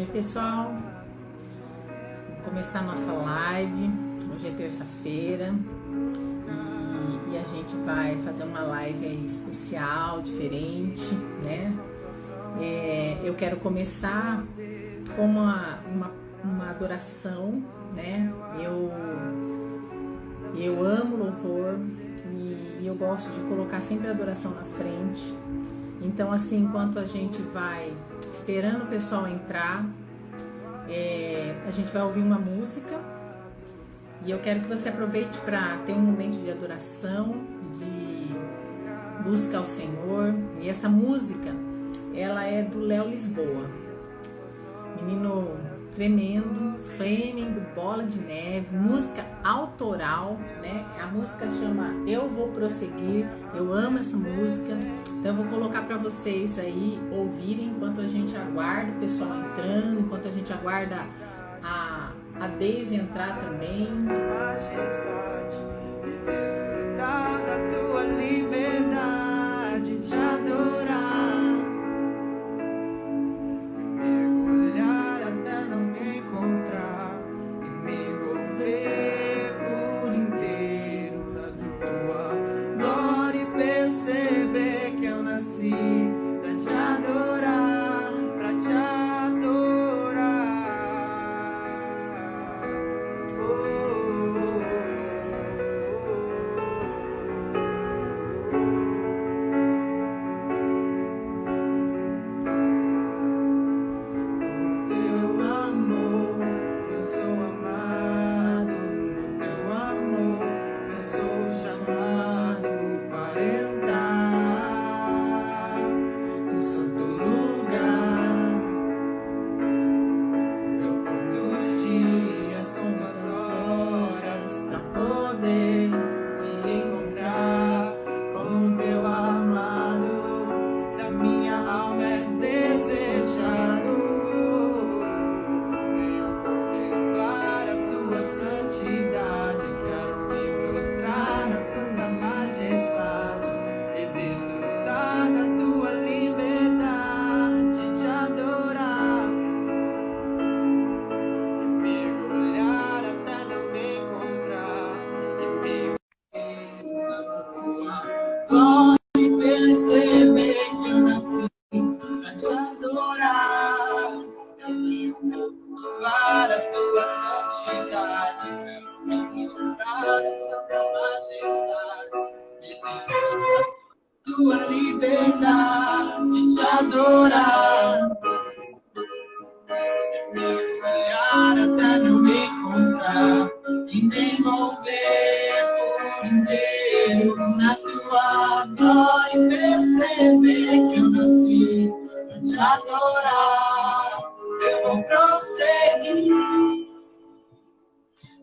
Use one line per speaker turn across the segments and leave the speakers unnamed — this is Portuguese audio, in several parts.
Oi pessoal, vamos começar a nossa live. Hoje é terça-feira e a gente vai fazer uma live aí especial, diferente, né? Eu quero começar com uma adoração, né? Eu amo louvor e eu gosto de colocar sempre a adoração na frente. Então, assim, enquanto a gente vai esperando o pessoal entrar, a gente vai ouvir uma música e eu quero que você aproveite para ter um momento de adoração, de busca ao Senhor. E essa música, ela é do Léo Lisboa, menino tremendo, Flaming, do Bola de Neve, música autoral, né? A música chama Eu Vou Prosseguir. Eu amo essa música, então eu vou colocar para vocês aí ouvirem enquanto a gente aguarda o pessoal entrando, enquanto a gente aguarda a Deise entrar também. Majestade, desfrutar da tua liberdade, te adorar.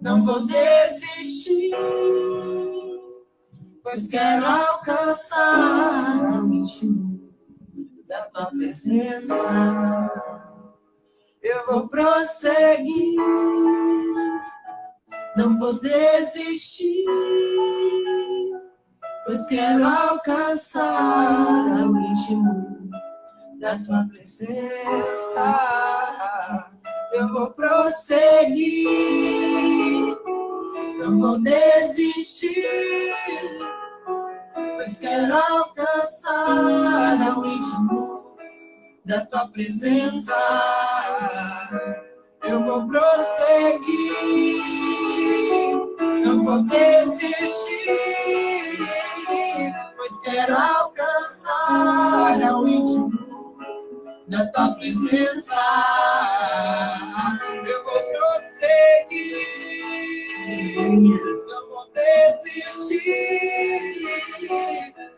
Não vou desistir, pois quero alcançar o íntimo da tua presença. Eu vou prosseguir, não vou desistir, pois quero alcançar o íntimo da tua presença. Eu vou prosseguir, não vou desistir, pois quero alcançar o íntimo da tua presença. Eu vou prosseguir, não vou desistir, pois quero alcançar o íntimo da tua presença. Eu vou prosseguir, não vou desistir,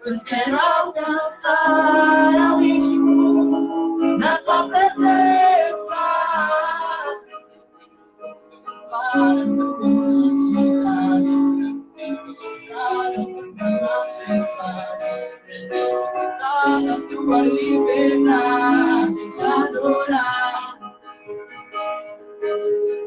pois quero alcançar o íntimo da tua presença. Para a tua santidade, mostrar a santa majestade, desfrutar da tua liberdade, te adorar.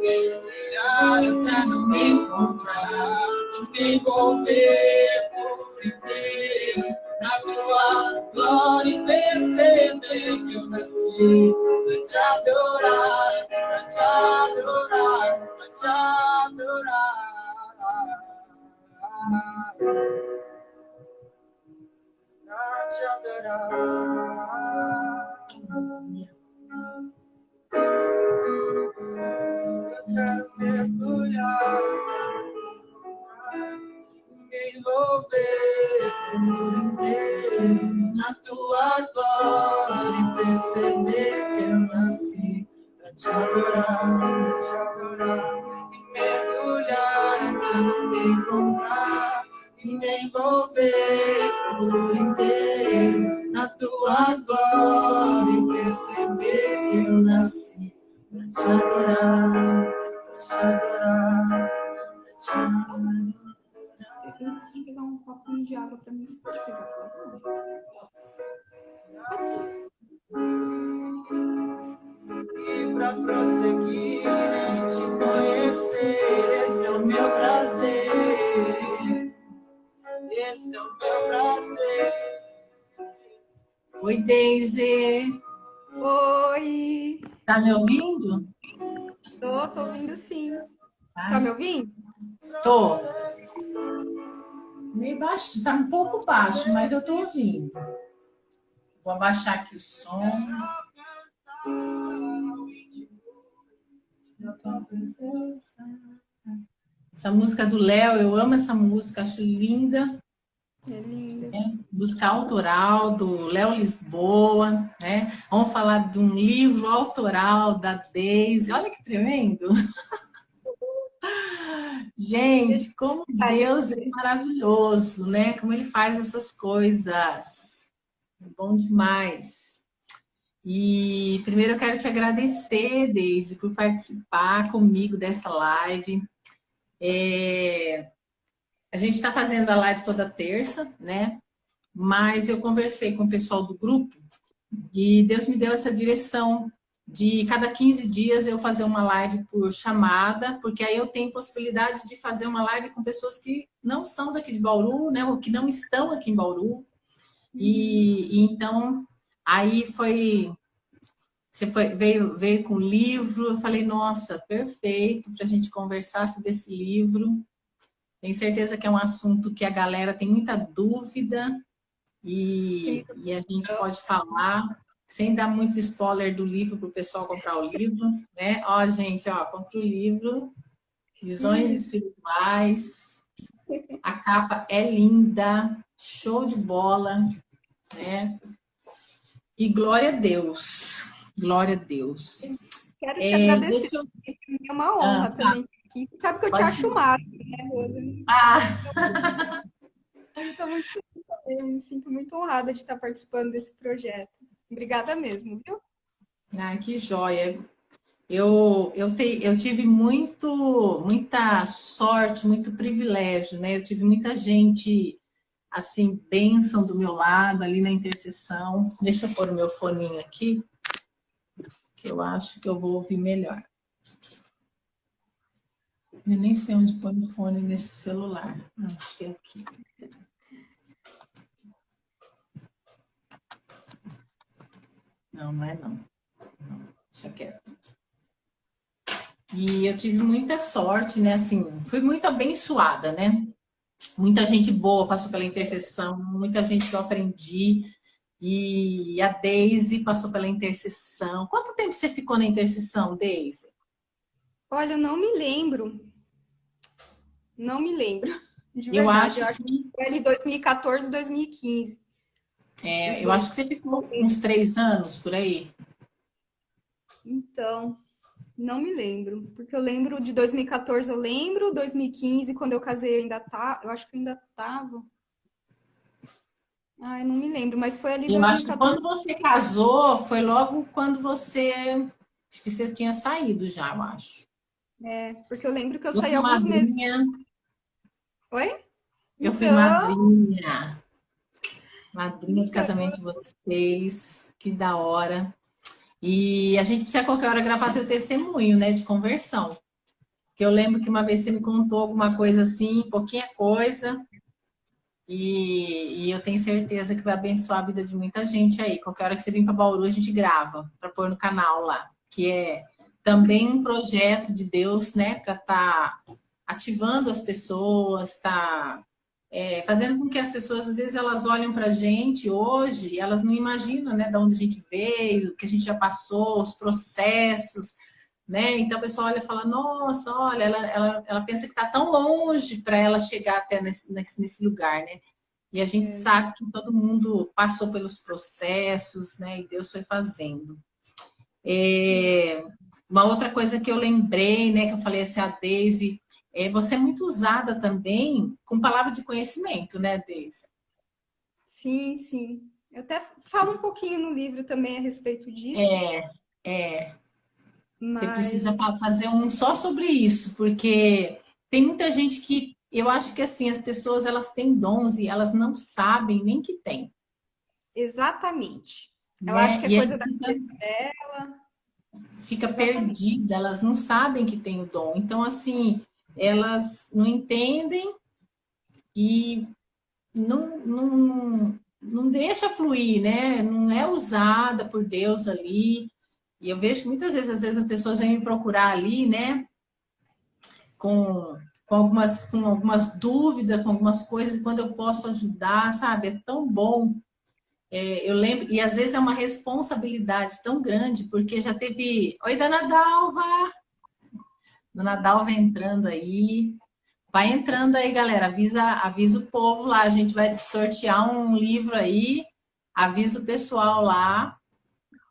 Mergulhar até não me encontrar, me envolver por inteiro na tua glória e perceber perceber que eu nasci pra te adorar, pra te adorar, pra te adorar. Pra te adorar. Eu quero mergulhar, me envolver por inteiro na tua glória e perceber que eu nasci pra te adorar, e mergulhar até me encontrar e me envolver por inteiro na tua glória e perceber que eu nasci pra te adorar, pra te adorar, pra te adorar.
Eu preciso pegar um copinho de água para mim se pode pegar. Pode ser.
E pra prosseguir em te conhecer, esse é o meu prazer. Esse é o meu prazer. Oi, Daisy.
Oi.
Tá me ouvindo?
Tô ouvindo sim. Tá me ouvindo?
Tô. Meio baixo, tá um pouco baixo, mas eu tô ouvindo. Vou abaixar aqui o som. Essa música do Léo, eu amo essa música, acho linda.
É linda.
Música autoral do Léo Lisboa, né? Vamos falar de um livro autoral da Daisy. Olha que tremendo! Gente, como Deus é maravilhoso, né? Como ele faz essas coisas. Bom demais. E primeiro eu quero te agradecer, Daisy, por participar comigo dessa live. A gente está fazendo a live toda terça, né? Mas eu conversei com o pessoal do grupo e Deus me deu essa direção de cada 15 dias eu fazer uma live por chamada, porque aí eu tenho possibilidade de fazer uma live com pessoas que não são daqui de Bauru, né, ou que não estão aqui em Bauru. E então, aí veio com o livro, eu falei, nossa, perfeito para a gente conversar sobre esse livro. Tenho certeza que é um assunto que a galera tem muita dúvida e a gente pode falar sem dar muito spoiler do livro para o pessoal comprar o livro, né? Ó, gente, ó, compra o livro, Visões Espirituais. A capa é linda, show de bola, né? E glória a Deus, glória a Deus.
Quero te agradecer,
eu...
é uma honra também aqui. Sabe que eu te acho massa, né, Rosa? Eu me sinto muito honrada de estar participando desse projeto. Obrigada mesmo, viu?
Que joia. Eu tive muita sorte, muito privilégio, né? Eu tive muita gente, assim, bênção do meu lado, ali na intercessão. Deixa eu pôr o meu foninho aqui, que eu acho que eu vou ouvir melhor. Eu nem sei onde põe o fone nesse celular. Acho que é aqui. Não é não. Deixa quieto. E eu tive muita sorte, né? Assim, fui muito abençoada, né? Muita gente boa passou pela intercessão, muita gente que eu aprendi. E a Daisy passou pela intercessão. Quanto tempo você ficou na intercessão, Daisy?
Olha, eu não me lembro. Não me lembro. De verdade,
eu acho
que foi ali 2014, 2015.
Eu acho que você ficou uns 3 anos por aí.
Então, não me lembro. Porque eu lembro de 2014, eu lembro. 2015, quando eu casei, eu acho que eu ainda estava. Ai, não me lembro, mas foi ali 2014.
Acho que quando você casou, foi logo quando acho que você tinha saído já, eu acho.
Porque eu lembro que eu saí alguns meses. Oi?
Eu fui madrinha. Madrinha do casamento de vocês. Que da hora. E a gente precisa a qualquer hora gravar teu testemunho, né, de conversão. Porque eu lembro que uma vez você me contou alguma coisa assim, pouquinha coisa. E eu tenho certeza que vai abençoar a vida de muita gente aí. Qualquer hora que você vir para Bauru, a gente grava para pôr no canal lá, que é também um projeto de Deus, né, para estar ativando as pessoas, fazendo com que as pessoas, às vezes, elas olham para a gente hoje, elas não imaginam, né, de onde a gente veio, o que a gente já passou, os processos, né? Então, a pessoa olha e fala, nossa, olha, ela pensa que está tão longe para ela chegar até nesse lugar, né? E a gente sabe que todo mundo passou pelos processos, né? E Deus foi fazendo. Uma outra coisa que eu lembrei, né, que eu falei assim, a Deise, você é muito usada também com palavra de conhecimento, né, Deise?
Sim, sim. Eu até falo um pouquinho no livro também a respeito disso,
É, é. Você precisa
mas
fazer um só sobre isso, porque tem muita gente que eu acho que assim, as pessoas elas têm dons e elas não sabem nem que têm,
exatamente. Ela acha
né?
que é
E aí
coisa da cabeça dela.
fica
Exatamente.
perdida, elas não sabem que tem o dom. Então, assim, elas não entendem e não deixa fluir, né? Não é usada por Deus ali. E eu vejo que muitas vezes, às vezes, as pessoas vêm me procurar ali, né? Com algumas dúvidas, com algumas coisas, quando eu posso ajudar, sabe? É tão bom. Eu lembro, e às vezes é uma responsabilidade tão grande, porque já teve. Oi, Dona Dalva! Dona Dalva entrando aí. Vai entrando aí, galera. Avisa o povo lá. A gente vai sortear um livro aí. Avisa o pessoal lá.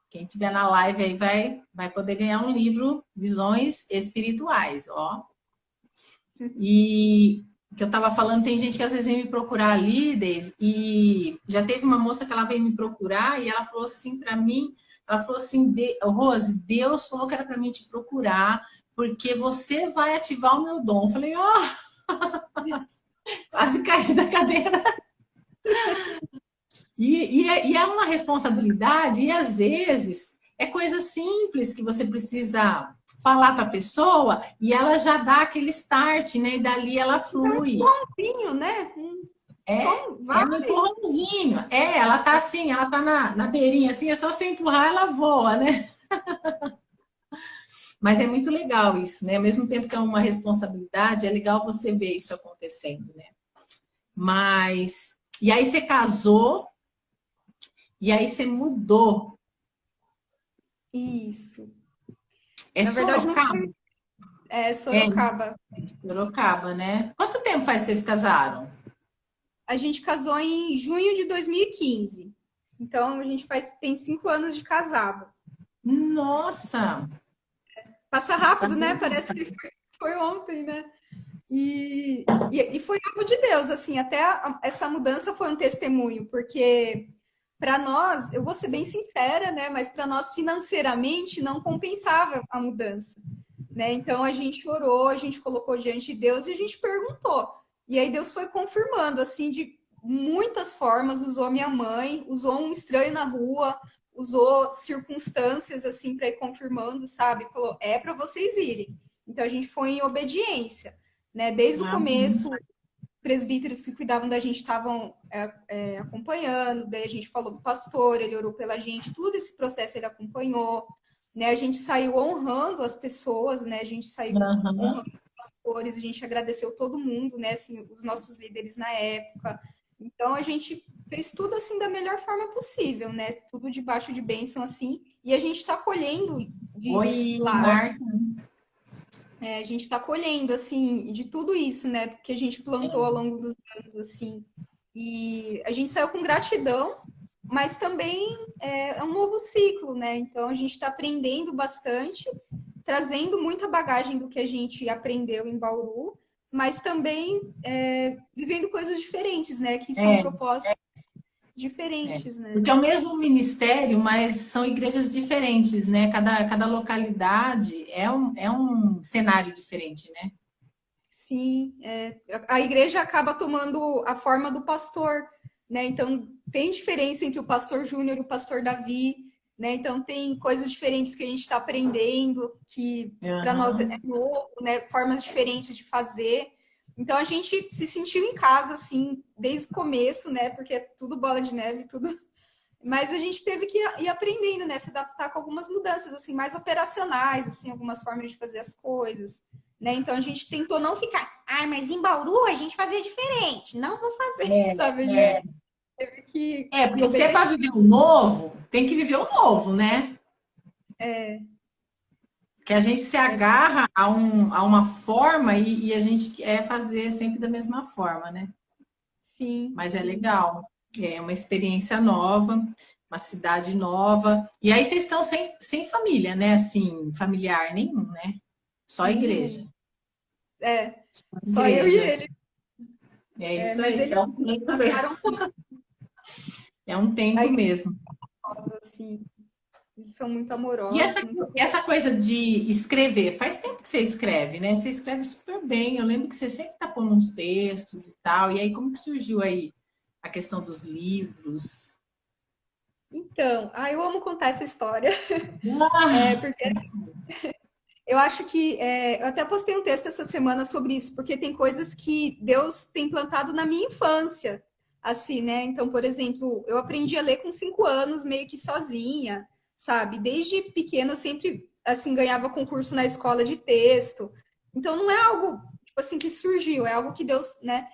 Quem tiver na live aí vai poder ganhar um livro, Visões Espirituais, ó. E que eu estava falando, tem gente que às vezes vem me procurar líderes e já teve uma moça que ela veio me procurar e ela falou assim para mim, ela falou assim, Rose, Deus falou que era para mim te procurar porque você vai ativar o meu dom. Eu falei, quase caí da cadeira. E é uma responsabilidade, e às vezes é coisa simples que você precisa falar para a pessoa e ela já dá aquele start, né? E dali ela
Então, um
flui.
empurrãozinho, né?
É um empurrãozinho. Ela tá assim, ela tá na beirinha, assim, é só você empurrar, ela voa, né? Mas é muito legal isso, né? Ao mesmo tempo que é uma responsabilidade, é legal você ver isso acontecendo, né? Mas. E aí você casou, e aí você mudou.
Isso.
É
Na verdade, não
Sorocaba?
foi. É
É,
Sorocaba.
Sorocaba, né? Quanto tempo faz que vocês casaram?
A gente casou em junho de 2015. Então, a gente tem 5 anos de casado.
Nossa!
Passa rápido, né? Parece que foi ontem, né? E foi algo de Deus, assim, até essa mudança foi um testemunho, porque para nós, eu vou ser bem sincera, né? Mas para nós financeiramente não compensava a mudança, né? Então a gente orou, a gente colocou diante de Deus e a gente perguntou. E aí Deus foi confirmando, assim, de muitas formas, usou minha mãe, usou um estranho na rua, usou circunstâncias assim para ir confirmando, sabe? Falou, é para vocês irem. Então a gente foi em obediência, né? Desde o
Amém.
começo, presbíteros que cuidavam da gente estavam acompanhando, daí a gente falou com o pastor, ele orou pela gente, tudo esse processo ele acompanhou, né? A gente saiu honrando as pessoas, né? A gente saiu honrando
Uhum.
os pastores, a gente agradeceu todo mundo, né? Assim, os nossos líderes na época. Então a gente fez tudo assim da melhor forma possível, né? Tudo debaixo de bênção assim, e a gente está colhendo disso
Oi,
lá.
Marta.
A gente está colhendo, assim, de tudo isso, né, que a gente plantou ao longo dos anos, assim. E a gente saiu com gratidão, mas também é um novo ciclo, né? Então a gente está aprendendo bastante, trazendo muita bagagem do que a gente aprendeu em Bauru, mas também vivendo coisas diferentes, né? Que são
É,
propósitos
é.
diferentes, né?
Porque é o mesmo ministério, mas são igrejas diferentes, né? Cada localidade é um cenário diferente, né?
Sim, a igreja acaba tomando a forma do pastor, né? Então tem diferença entre o pastor Júnior e o pastor Davi, né? Então tem coisas diferentes que a gente está aprendendo, que para nós é
Uhum.
novo, né? Formas diferentes de fazer. Então a gente se sentiu em casa, assim, desde o começo, né? Porque é tudo bola de neve, tudo. Mas a gente teve que ir aprendendo, né? Se adaptar com algumas mudanças, assim, mais operacionais, assim, algumas formas de fazer as coisas, né? Então a gente tentou não ficar, mas em Bauru a gente fazia diferente, não vou fazer, sabe? A gente teve que
Porque se é
obedecer.
para viver o novo, tem que viver o novo, né? Que a gente se agarra a uma forma e a gente quer fazer sempre da mesma forma, né?
Sim,
Mas é
sim.
legal. É uma experiência nova, uma cidade nova. E aí vocês estão sem família, né? Assim, familiar nenhum, né? Só igreja.
Nenhum. É,
Só
só eu e
igreja.
ele.
É
É,
isso
mas
aí.
eles
É um tempo mesmo.
passaram por
É um
a
tempo mesmo.
igreja, assim. Eles são muito
E
amorosos,
essa,
muito.
essa coisa de escrever, faz tempo que você escreve, né? Você escreve super bem. Eu lembro que você sempre tá pondo uns textos e tal. E aí, como que surgiu aí a questão dos livros?
Então, eu amo contar essa história.
Ah,
Porque eu acho que eu até postei um texto essa semana sobre isso, porque tem coisas que Deus tem plantado na minha infância, assim, né? Então, por exemplo, eu aprendi a ler com 5 anos, meio que sozinha, sabe? Desde pequena eu sempre assim ganhava concurso na escola de texto. Então, não é algo tipo assim que surgiu, é algo que Deus, né?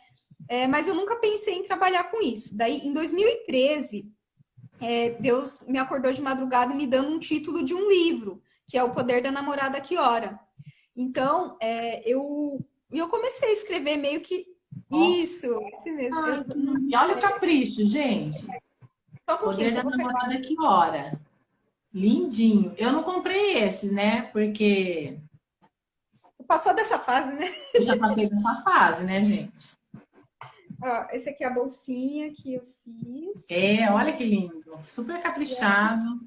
Mas eu nunca pensei em trabalhar com isso. Daí, em 2013, Deus me acordou de madrugada me dando um título de um livro, que é O Poder da Namorada que Ora. Então, eu comecei a escrever meio que
ó.
isso, esse mesmo.
Ai, e olha o capricho, gente.
Só um pouquinho,
Poder
só
da
vou pegar.
namorada que hora. Lindinho. Eu não comprei esse, né? Porque
Passou dessa fase, né?
eu já passei dessa fase, né, gente?
Ó, esse aqui é a bolsinha que eu fiz.
É, olha que lindo. Super caprichado.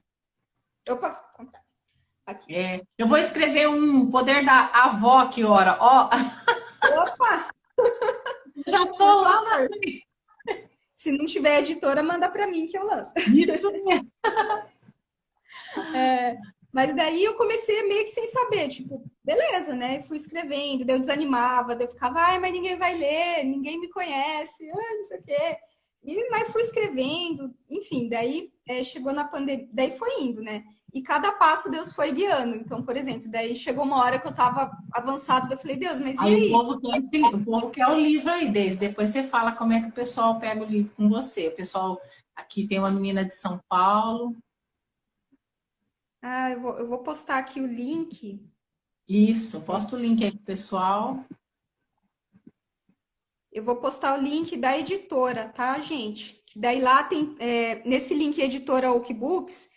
Opa, aqui.
É, eu vou escrever um Poder da avó que hora. Ó,
Opa,
já
por
tô lá na
favor. Se não tiver editora, manda para mim que eu lanço.
isso mesmo.
Mas daí eu comecei meio que sem saber, tipo, beleza, né? Fui escrevendo, daí eu desanimava, daí eu ficava, mas ninguém vai ler, ninguém me conhece, não sei o quê. Mas fui escrevendo, enfim, daí chegou na pandemia, daí foi indo, né? E cada passo Deus foi guiando. Então, por exemplo, daí chegou uma hora que eu tava avançado, daí eu falei, Deus, mas e
Aí
aí?
o povo quer o livro aí, desde depois você fala como é que o pessoal pega o livro com você. O pessoal aqui tem uma menina de São Paulo.
Eu vou postar aqui o link.
Isso, posta o link aí pro pessoal.
Eu vou postar o link da editora, tá, gente? Que daí lá tem, nesse link editora Okbooks,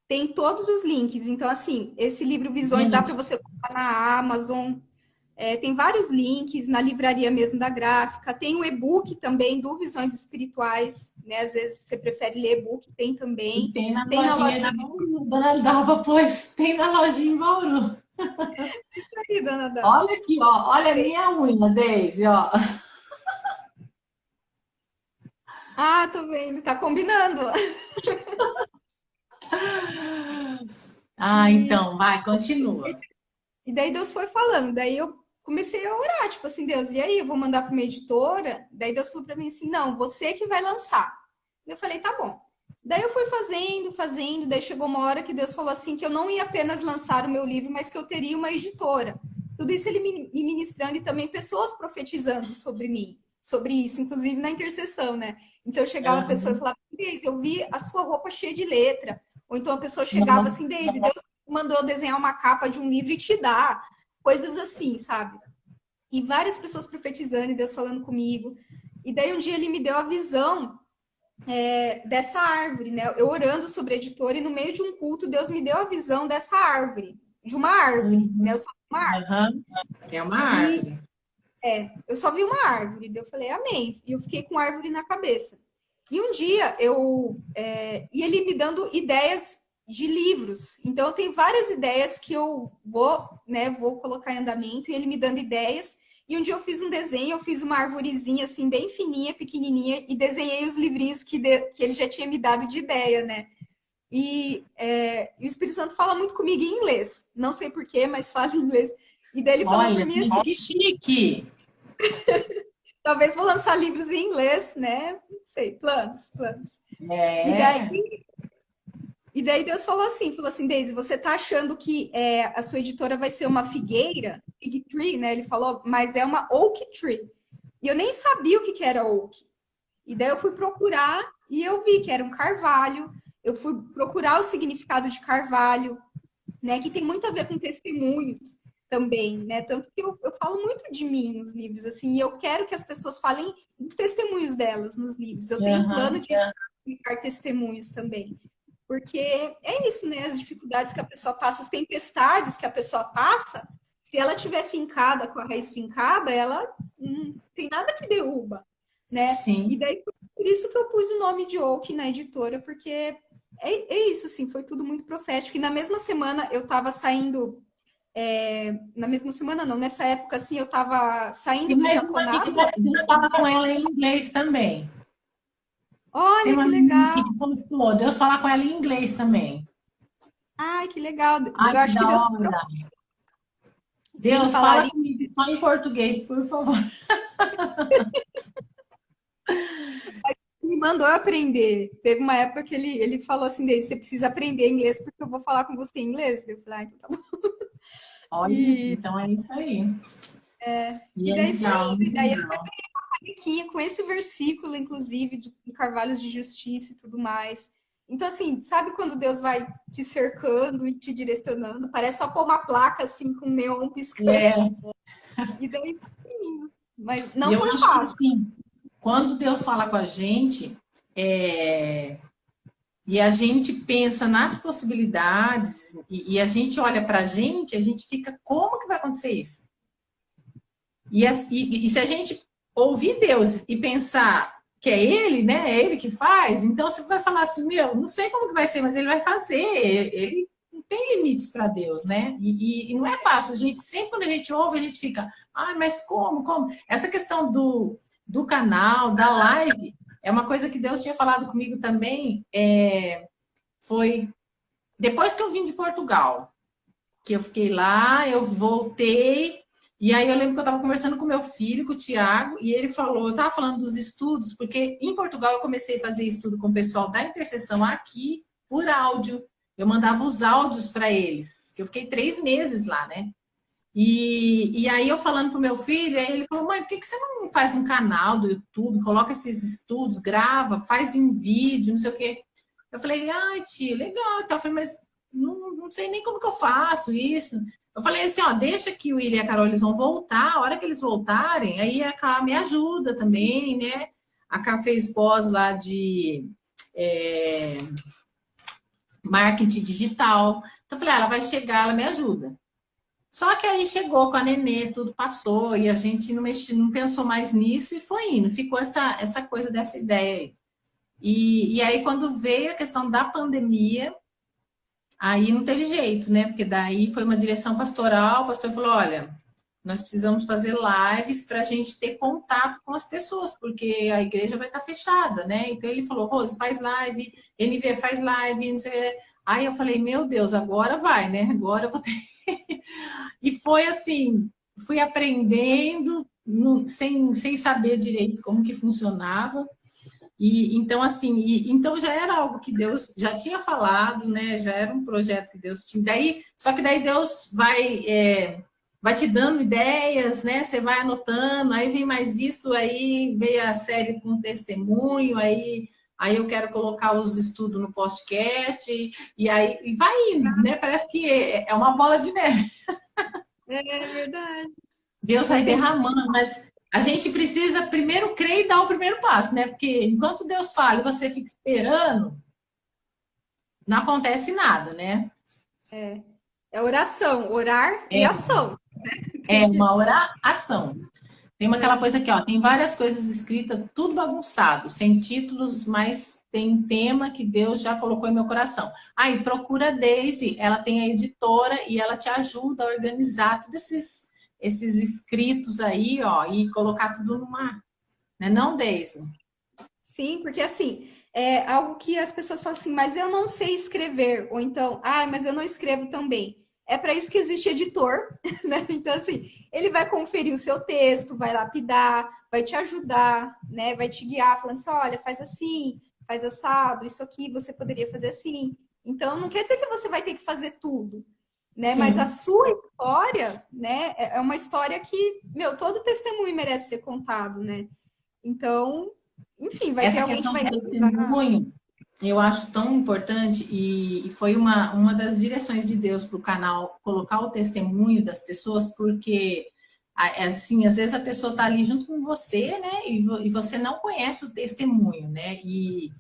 tem todos os links. Então, assim, esse livro Visões dá para
Gente,
você comprar na Amazon. Tem vários links na livraria mesmo da gráfica. Tem o e-book também do Visões Espirituais, né? Às vezes você prefere ler e-book, tem
e
também.
tem na
Tem na
lojinha da
lojinha
Bauru, Dona Dalva, pois tem na lojinha em Bauru.
aí, dona Dan.
Olha aqui, ó, olha a minha unha, Deise, ó.
Tô vendo, tá combinando.
Ah,
E
então, vai, continua.
E daí Deus foi falando, daí eu comecei a orar, tipo assim, Deus, e aí, eu vou mandar para uma editora? Daí Deus falou para mim assim, não, você que vai lançar. Eu falei, tá bom. Daí eu fui fazendo, fazendo, daí chegou uma hora que Deus falou assim, que eu não ia apenas lançar o meu livro, mas que eu teria uma editora. Tudo isso ele me ministrando e também pessoas profetizando sobre mim, sobre isso, inclusive na intercessão, né? Então chegava a pessoa e
Aham.
falava, Deise, eu vi a sua roupa cheia de letra. Ou então a pessoa chegava
Nossa,
assim, Deise, Deus mandou desenhar uma capa de um livro e te dá. Coisas assim, sabe? E várias pessoas profetizando e Deus falando comigo. E daí um dia ele me deu a visão dessa árvore, né? Eu orando sobre a editora e no meio de um culto Deus me deu a visão dessa árvore, de uma árvore, né? Eu
uhum,
só vi uma árvore.
aham. É uma
E
árvore.
eu só vi uma árvore. Daí eu falei, amém. E eu fiquei com a árvore na cabeça. E um dia e ele me dando ideias de livros. Então eu tenho várias ideias que eu vou colocar em andamento e ele me dando ideias. E um dia eu fiz um desenho, eu fiz uma arvorezinha assim bem fininha, pequenininha e desenhei os livrinhos que ele já tinha me dado de ideia, né? E o Espírito Santo fala muito comigo em inglês. Não sei porquê, mas fala em inglês. E daí ele falou para
Olha,
mim assim,
gente, que chique.
Talvez vou lançar livros em inglês, né? Não sei, planos, planos. E daí,
É,
e daí Deus falou assim, Daisy, você tá achando que a sua editora vai ser uma figueira, fig tree, né? Ele falou, mas é uma oak tree. E eu nem sabia o que que era oak. E daí eu fui procurar e eu vi que era um carvalho. Eu fui procurar o significado de carvalho, né? Que tem muito a ver com testemunhos também, né? Tanto que eu falo muito de mim nos livros, assim, e eu quero que as pessoas falem dos testemunhos delas nos livros. Eu tenho plano
aham,
de publicar testemunhos também. Porque é isso, né? As dificuldades que a pessoa passa, as tempestades que a pessoa passa, se ela tiver fincada com a raiz fincada, ela não tem nada que derruba, né? E
sim.
daí por isso que eu pus o nome de Oak na editora, porque é isso, assim, foi tudo muito profético. E na mesma semana eu estava saindo, na mesma semana não, nessa época assim, eu estava
E
saindo do
mais uma
diaconato.
amiga, Deus fala com ela em inglês também. Tem
Olha
uma
que
menina
legal!
aqui que postulou, Deus fala com ela em inglês também.
Ai, que legal!
Ai,
Eu
que
acho que
da
Deus
hora.
ele
Deus, fala
falaria.
comigo só em português, por favor.
Me mandou eu aprender. Teve uma época que ele falou assim, Daisy, você precisa aprender inglês porque eu vou falar com você em inglês. Eu falei, ah, então tá bom.
Olha,
E,
então é isso aí. E
e
é
daí foi
legal,
indo. E
muito
daí eu
legal.
fiquei com esse versículo, inclusive, de Carvalhos de Justiça e tudo mais. Então, assim, sabe quando Deus vai te cercando e te direcionando? Parece só pôr uma placa, assim, com neon piscando.
É,
E daí foi indo. Mas
e
não
eu
foi
acho que
fácil.
assim, quando Deus fala com a gente, é, e a gente pensa nas possibilidades, e a gente olha para a gente fica, como que vai acontecer isso? E se a gente ouvir Deus e pensar que é Ele, né? É Ele que faz, então você vai falar assim, meu, não sei como que vai ser, mas Ele vai fazer. Ele não tem limites para Deus, né? E não é fácil. A gente sempre quando a gente ouve, a gente fica, ah, mas como? Como? Essa questão do canal, da live, é uma coisa que Deus tinha falado comigo também. Foi depois que eu vim de Portugal, que eu fiquei lá, eu voltei, e aí eu lembro que eu estava conversando com meu filho, com o Tiago, e ele falou, eu estava falando dos estudos, porque em Portugal eu comecei a fazer estudo com o pessoal da intercessão aqui, por áudio. Eu mandava os áudios para eles, que eu fiquei 3 meses lá, né? E aí eu falando pro meu filho, aí ele falou, mãe, por que você não faz um canal do YouTube, coloca esses estudos, grava, faz em vídeo, não sei o quê. Eu falei, ai, tia, legal. Então, eu falei, mas não sei nem como que eu faço isso. Eu falei assim, ó, deixa que o William e a Carol, eles vão voltar, a hora que eles voltarem, aí a Cá me ajuda também, né? A Cá fez pós lá de é, marketing digital. Então, eu falei, ela vai chegar, ela me ajuda. Só que aí chegou com a Nenê, tudo passou, e a gente não pensou mais nisso e foi indo. Ficou essa coisa dessa ideia aí. E aí, quando veio a questão da pandemia, aí não teve jeito, né? Porque daí foi uma direção pastoral, o pastor falou: olha, nós precisamos fazer lives para a gente ter contato com as pessoas, porque a igreja vai estar fechada, né? Então ele falou: Rose, faz live, NV faz live, não sei. Aí eu falei: meu Deus, agora vai, né? Agora eu vou ter. E foi assim, fui aprendendo, sem saber direito como que funcionava. E então, assim, então já era algo que Deus já tinha falado, né? Já era um projeto que Deus tinha. Daí, só que daí Deus vai te dando ideias, né? Você vai anotando, aí vem mais isso, aí veio a série com testemunho, aí eu quero colocar os estudos no podcast, e aí e vai indo, né? Parece que é uma bola de neve.
É verdade.
Deus vai
Mas tem que.
derramando, mas a gente precisa primeiro crer e dar o primeiro passo, né? Porque enquanto Deus fala e você fica esperando, não acontece nada, né?
É oração, orar e
É,
ação.
é
Tem que.
uma oração. Tem aquela
É.
coisa aqui, ó, tem várias coisas escritas, tudo bagunçado, sem títulos, mas tem tema que Deus já colocou em meu coração. Aí, procura a Daisy, ela tem a editora e ela te ajuda a organizar todos esses escritos aí, ó, e colocar tudo numa, né? Não, Daisy?
Sim, porque assim, é algo que as pessoas falam assim, mas eu não sei escrever, ou então, ah, mas eu não escrevo tão bem. é para isso que existe editor, né? Então, assim, ele vai conferir o seu texto, vai lapidar, vai te ajudar, né? Vai te guiar, falando assim, olha, faz assim, faz assado, isso aqui você poderia fazer assim. Então, não quer dizer que você vai ter que fazer tudo, né? Mas a
Sim.
sua história, né, é uma história que, meu, todo testemunho merece ser contado, né? Então, enfim, vai ter
Essa
alguém que
questão
vai
do
ajudar.
testemunho, eu acho tão importante e foi uma das direções de Deus para o canal colocar o testemunho das pessoas, porque assim, às vezes a pessoa está ali junto com você, né? E você não conhece o testemunho, né? E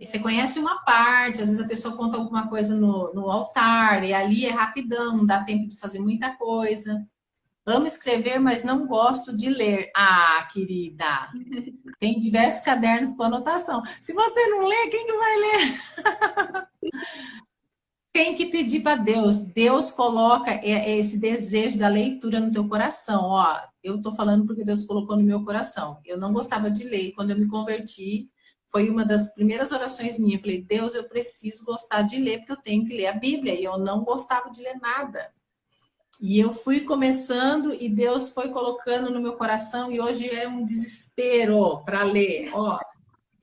você conhece uma parte, às vezes a pessoa conta alguma coisa no altar, e ali é rapidão, não dá tempo de fazer muita coisa. Amo escrever, mas não gosto de ler. Ah, querida, tem diversos cadernos com anotação. Se você não lê, quem que vai ler? Tem que pedir para Deus. Deus coloca esse desejo da leitura no teu coração. Ó, eu estou falando porque Deus colocou no meu coração. Eu não gostava de ler. Quando eu me converti, foi uma das primeiras orações minhas. Eu falei, Deus, eu preciso gostar de ler, porque eu tenho que ler a Bíblia. E eu não gostava de ler nada. E eu fui começando e Deus foi colocando no meu coração. E hoje é um desespero para ler. Ó,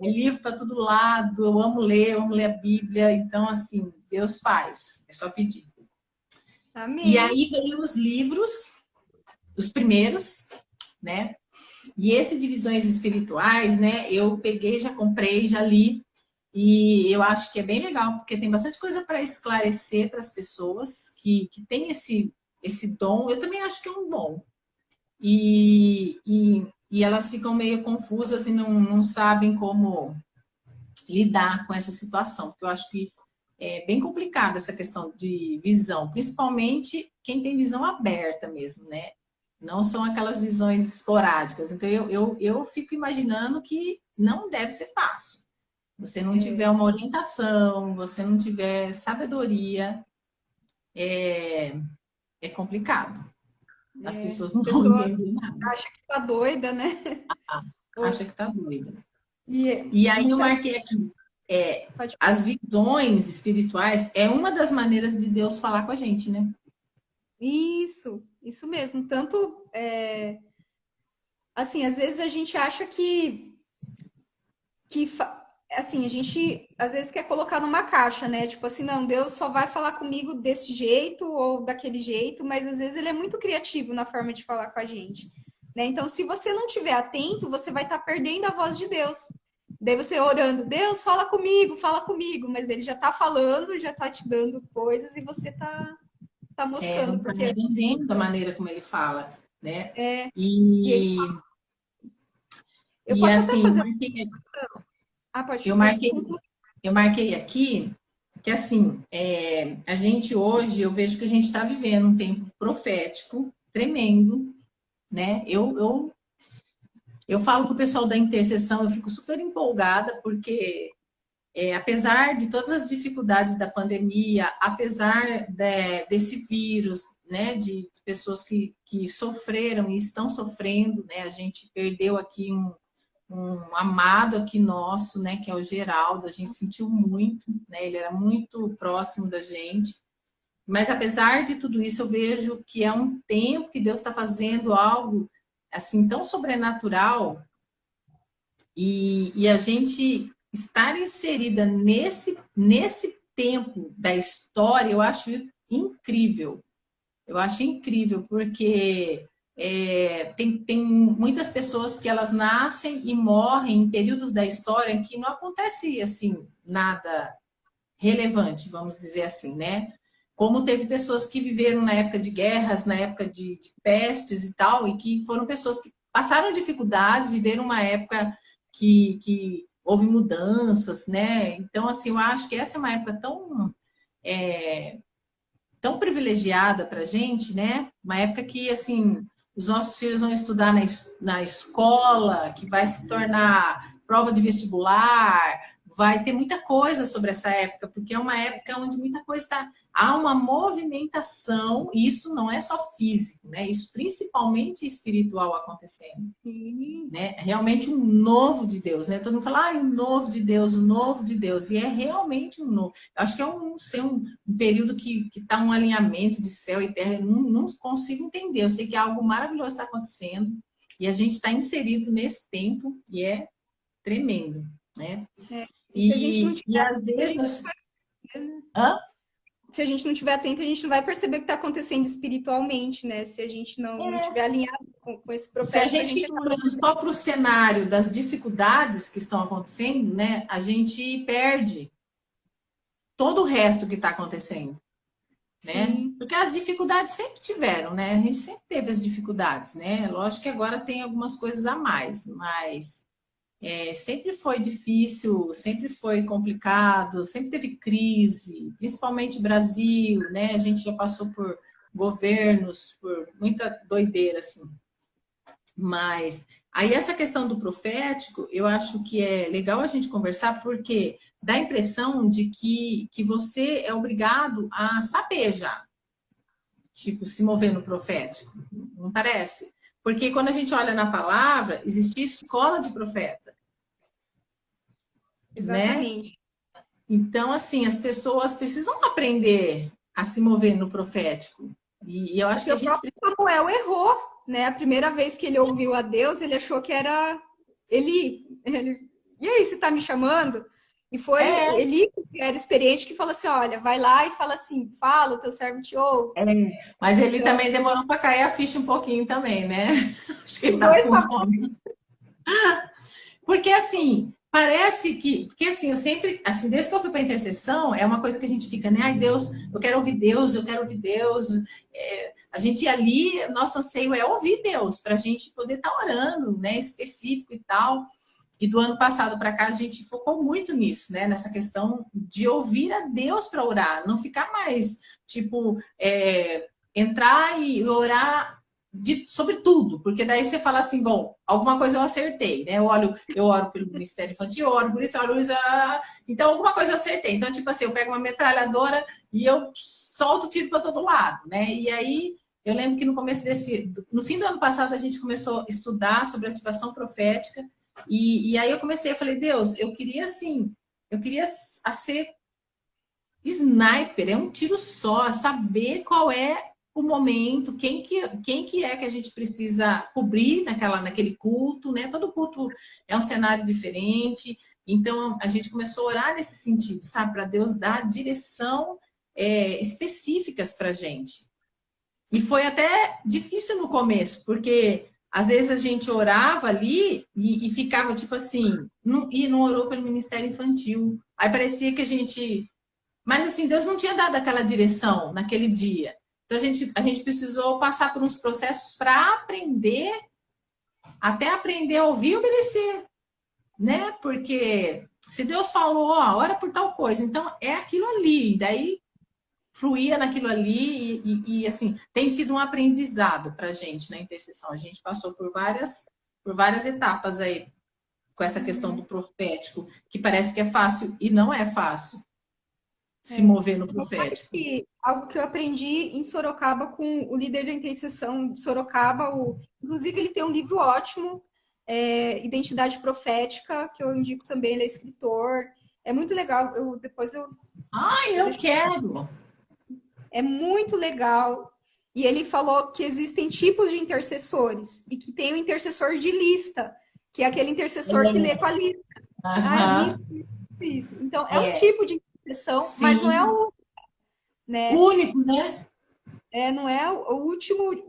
é livro para todo lado, eu amo ler a Bíblia, então, assim, Deus faz, é só pedir. E
Amém.
aí veio os livros, os primeiros, né? E esse Divisões Espirituais, né? Eu peguei, já comprei, já li, e eu acho que é bem legal, porque tem bastante coisa para esclarecer para as pessoas que têm esse dom, eu também acho que é um dom. E elas ficam meio confusas e não sabem como lidar com essa situação, porque eu acho que é bem complicada essa questão de visão, principalmente quem tem visão aberta mesmo, né? Não são aquelas visões esporádicas. Então, eu fico imaginando que não deve ser fácil. Você não tiver uma orientação, você não tiver sabedoria, é complicado. As pessoas
A
não vão
pessoa
entender nada.
acha que tá doida, né?
Acha que tá doida.
E
E aí eu
muitas
marquei aqui,
pode
as visões espirituais é uma das maneiras de Deus falar com a gente, né?
isso mesmo. Tanto assim, às vezes a gente acha assim, a gente às vezes quer colocar numa caixa, né? Tipo assim, não, Deus só vai falar comigo desse jeito ou daquele jeito, mas às vezes ele é muito criativo na forma de falar com a gente, né? Então, se você não estiver atento, você vai estar perdendo a voz de Deus. Daí você orando, Deus, fala comigo, mas ele já tá falando, já tá te dando coisas e você tá
Não
moscando,
está
porque
entendendo a maneira como ele fala, né?
e ele,
E,
eu
e
posso até
assim,
fazer. Ah,
eu
pode
marquei,
concluir.
eu marquei aqui que assim, a gente hoje, eu vejo que a gente está vivendo um tempo profético tremendo, né? Eu falo para o pessoal da intercessão, eu fico super empolgada, porque apesar de todas as dificuldades da pandemia, apesar desse vírus, né, de pessoas que sofreram e estão sofrendo, né, a gente perdeu aqui um amado aqui nosso, né, que é o Geraldo, a gente sentiu muito, né, ele era muito próximo da gente, mas apesar de tudo isso, eu vejo que é um tempo que Deus está fazendo algo assim tão sobrenatural e a gente estar inserida nesse tempo da história, eu acho incrível. Eu acho incrível, porque tem muitas pessoas que elas nascem e morrem em períodos da história em que não acontece assim nada relevante, vamos dizer assim, né? Como teve pessoas que viveram na época de guerras, na época de pestes e tal, e que foram pessoas que passaram dificuldades, viveram uma época que houve mudanças, né? Então, assim, eu acho que essa é uma época tão privilegiada para a gente, né? Uma época que, assim, os nossos filhos vão estudar na escola, que vai se tornar prova de vestibular, vai ter muita coisa sobre essa época, porque é uma época onde muita coisa está... Há uma movimentação, e isso não é só físico, né? Isso principalmente espiritual acontecendo.
Sim.
Né? Realmente um novo de Deus, né? Todo mundo fala, um novo de Deus, um novo de Deus. E é realmente um novo. Eu acho que é um período que está um alinhamento de céu e terra. Eu não consigo entender. Eu sei que algo maravilhoso está acontecendo. E a gente está inserido nesse tempo e é tremendo, né?
E se a gente não
E
tiver,
às vezes...
Hã? Se a gente não estiver atento, a gente não vai perceber o que está acontecendo espiritualmente, né? Se a gente não estiver alinhado com esse
Se
profético,
a gente ir olhando só para o cenário das dificuldades que estão acontecendo, né, a gente perde todo o resto que está acontecendo, né?
Sim.
Porque as dificuldades sempre tiveram, né? A gente sempre teve as dificuldades, né? Lógico que agora tem algumas coisas a mais, mas sempre foi difícil, sempre foi complicado, sempre teve crise, principalmente Brasil, né? A gente já passou por governos, por muita doideira, assim. Mas aí essa questão do profético, eu acho que é legal a gente conversar, porque dá a impressão de que você é obrigado a saber já, tipo, se mover no profético, não parece? Porque quando a gente olha na palavra, existe escola de profeta, né?
Exatamente.
Então, assim, as pessoas precisam aprender a se mover no profético. E eu acho
Porque
que a
o
gente
próprio Samuel errou, né? A primeira vez que ele ouviu a Deus, ele achou que era Eli. E aí, você tá me chamando? E foi
é,
Eli, que era experiente, que falou assim: olha, vai lá e fala assim, fala, o teu servo te ouve.
mas ele
Então,
também demorou para cair a ficha um pouquinho também, né? Acho que ele
os
estava
dois
com
estavam.
sono. Porque assim, parece que. Porque assim, eu sempre. Assim, desde que eu fui para a intercessão, é uma coisa que a gente fica, né? Ai, Deus, eu quero ouvir Deus, eu quero ouvir Deus. A gente ali, nosso anseio é ouvir Deus, para a gente poder estar orando, né? Específico e tal. E do ano passado para cá a gente focou muito nisso, né? Nessa questão de ouvir a Deus para orar, não ficar mais tipo entrar e orar sobre tudo, porque daí você fala assim, bom, alguma coisa eu acertei, né? Eu oro pelo Ministério Infantil, eu oro por isso, eu oro por isso, então alguma coisa eu acertei. Então, tipo assim, eu pego uma metralhadora e eu solto tiro para todo lado, né? E aí eu lembro que no fim do ano passado a gente começou a estudar sobre ativação profética. E aí eu comecei, eu falei, Deus, eu queria ser sniper, é um tiro só, saber qual é o momento, quem que é que a gente precisa cobrir naquele culto, né? Todo culto é um cenário diferente, então a gente começou a orar nesse sentido, sabe? Para Deus dar direção específicas para a gente. E foi até difícil no começo, porque às vezes a gente orava ali e ficava tipo assim, não orou pelo Ministério Infantil. Aí parecia que a gente. Mas assim, Deus não tinha dado aquela direção naquele dia. Então a gente precisou passar por uns processos para aprender, até aprender a ouvir e obedecer, né? Porque se Deus falou, ó, ora por tal coisa, então é aquilo ali. Daí fluía naquilo ali assim, tem sido um aprendizado para a gente na intercessão. A gente passou por várias etapas aí com essa questão do profético, que parece que é fácil e não é fácil se mover no profético.
Algo que eu aprendi em Sorocaba com o líder da intercessão de Sorocaba, inclusive ele tem um livro ótimo, Identidade Profética, que eu indico também, ele é escritor. É muito legal. Depois eu
eu quero!
É muito legal. E ele falou que existem tipos de intercessores e que tem o intercessor de lista, que é aquele intercessor que lê com a lista. Isso. Então, é um tipo de intercessão, mas não é
Sim.
né?
Único, né?
Não é o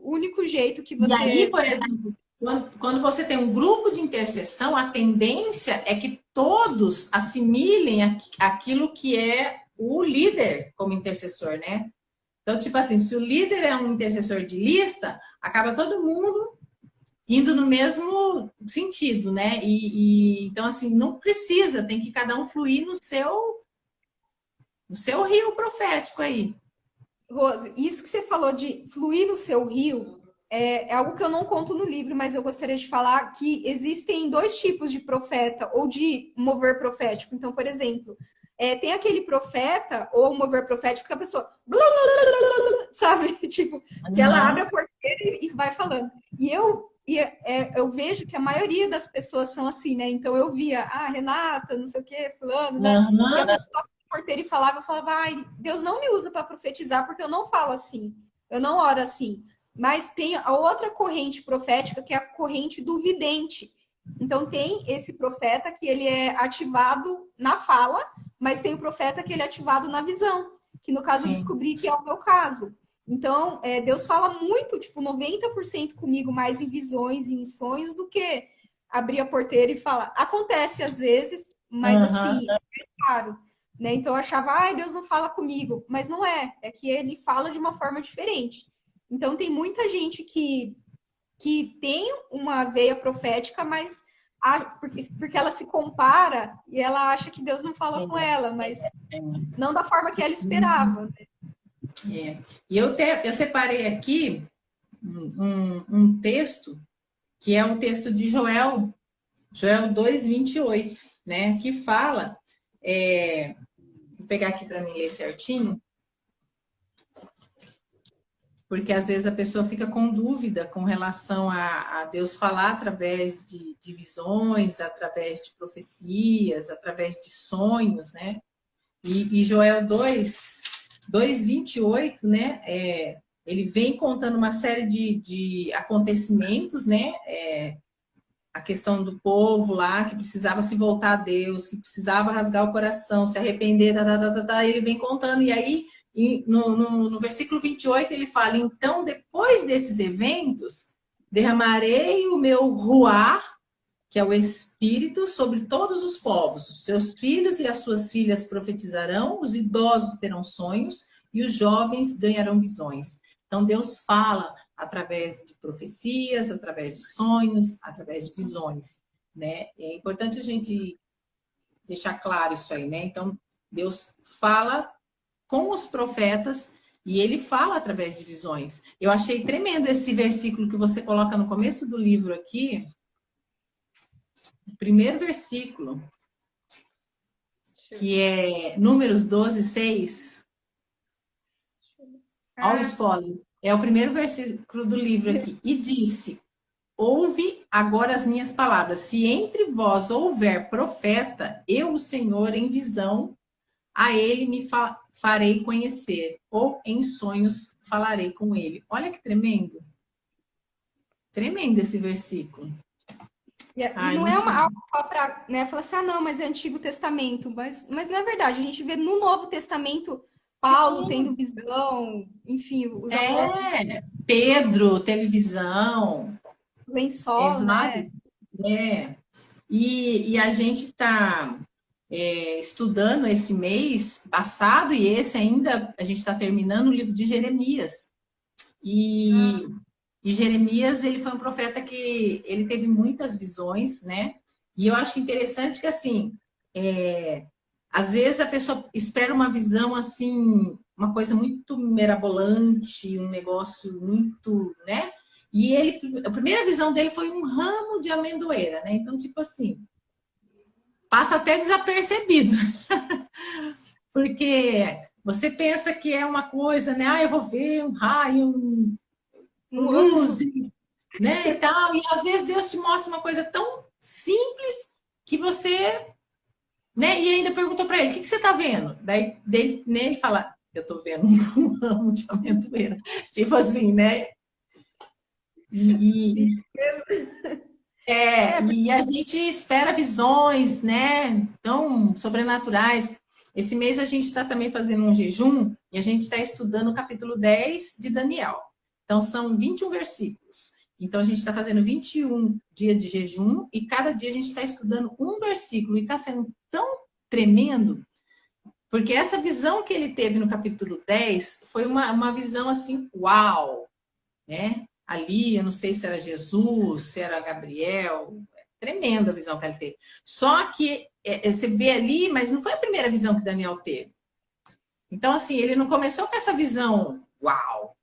único jeito que
E aí,
você.
por exemplo, quando você tem um grupo de intercessão, a tendência é que todos assimilem aquilo que é o líder como intercessor, né? Então, tipo assim, se o líder é um intercessor de lista, acaba todo mundo indo no mesmo sentido, né? Então, assim, não precisa, tem que cada um fluir no seu rio profético aí.
Rose, isso que você falou de fluir no seu rio é algo que eu não conto no livro, mas eu gostaria de falar que existem dois tipos de profeta ou de mover profético. Então, por exemplo, tem aquele profeta ou mover profético que a pessoa, sabe? Tipo, que ela abre a porteira e vai falando. Eu vejo que a maioria das pessoas são assim, né? Então eu via, Renata, não sei o que, fulano, né? Que a pessoa abria a porteira e falava, eu falava, ai, Deus não me usa para profetizar, porque eu não falo assim, eu não oro assim. Mas tem a outra corrente profética, que é a corrente do vidente. Então tem esse profeta que ele é ativado na fala, mas tem o profeta que ele é ativado na visão, que no caso eu descobri que é o meu caso. Então, Deus fala muito, tipo, 90% comigo mais em visões e em sonhos do que abrir a porteira e falar. Acontece às vezes, mas assim, é claro. Né? Então eu achava, Deus não fala comigo, mas não é, é que ele fala de uma forma diferente. Então tem muita gente que tem uma veia profética, mas porque ela se compara e ela acha que Deus não fala com ela, mas não da forma que ela esperava.
E eu separei aqui um texto, que é um texto de Joel 2:28, né? Que fala, vou pegar aqui para mim ler certinho, porque às vezes a pessoa fica com dúvida com relação a Deus falar através de visões, através de profecias, através de sonhos, né? E Joel 2:28, né? Ele vem contando uma série de acontecimentos, né? A questão do povo lá, que precisava se voltar a Deus, que precisava rasgar o coração, se arrepender, ele vem contando, e aí no versículo 28 ele fala, então depois desses eventos, derramarei o meu ruar, que é o Espírito, sobre todos os povos. Os seus filhos e as suas filhas profetizarão, os idosos terão sonhos e os jovens ganharão visões. Então Deus fala através de profecias, através de sonhos, através de visões, né? É importante a gente deixar claro isso aí, né? Então Deus fala com os profetas e ele fala através de visões. Eu achei tremendo esse versículo que você coloca no começo do livro aqui, o primeiro versículo, que é Números 12:6. Olha o spoiler. É o primeiro versículo do livro aqui. E disse, ouve agora as minhas palavras. Se entre vós houver profeta, eu, o Senhor, em visão, a ele me farei conhecer, ou em sonhos falarei com ele. Olha que tremendo. Tremendo esse versículo.
E não é algo só para, né, falar assim, não, mas é Antigo Testamento, mas não é verdade. A gente vê no Novo Testamento Paulo tendo visão, enfim, os apóstolos.
Pedro teve visão.
Lençol, né?
E a gente está estudando esse mês passado e esse ainda, a gente está terminando o livro de Jeremias. E Jeremias, ele foi um profeta que ele teve muitas visões, né? E eu acho interessante que, assim, às vezes a pessoa espera uma visão, assim, uma coisa muito mirabolante, um negócio muito, né? E a primeira visão dele foi um ramo de amendoeira, né? Então, tipo assim, passa até desapercebido. Porque você pensa que é uma coisa, né? Eu vou ver um raio, luzes, né? E tal. E às vezes Deus te mostra uma coisa tão simples que você, né? E ainda perguntou para ele, o que você está vendo? Daí ele fala, eu estou vendo um ramo de amendoeira. Tipo assim, né? E a gente espera visões, né? Tão sobrenaturais. Esse mês a gente está também fazendo um jejum e a gente está estudando o capítulo 10 de Daniel. Então, são 21 versículos. Então, a gente está fazendo 21 dias de jejum e cada dia a gente está estudando um versículo. E está sendo tão tremendo, porque essa visão que ele teve no capítulo 10 foi uma visão assim, uau, né? Ali, eu não sei se era Jesus, se era Gabriel, tremenda a visão que ele teve. Só que você vê ali, mas não foi a primeira visão que Daniel teve. Então, assim, ele não começou com essa visão, uau.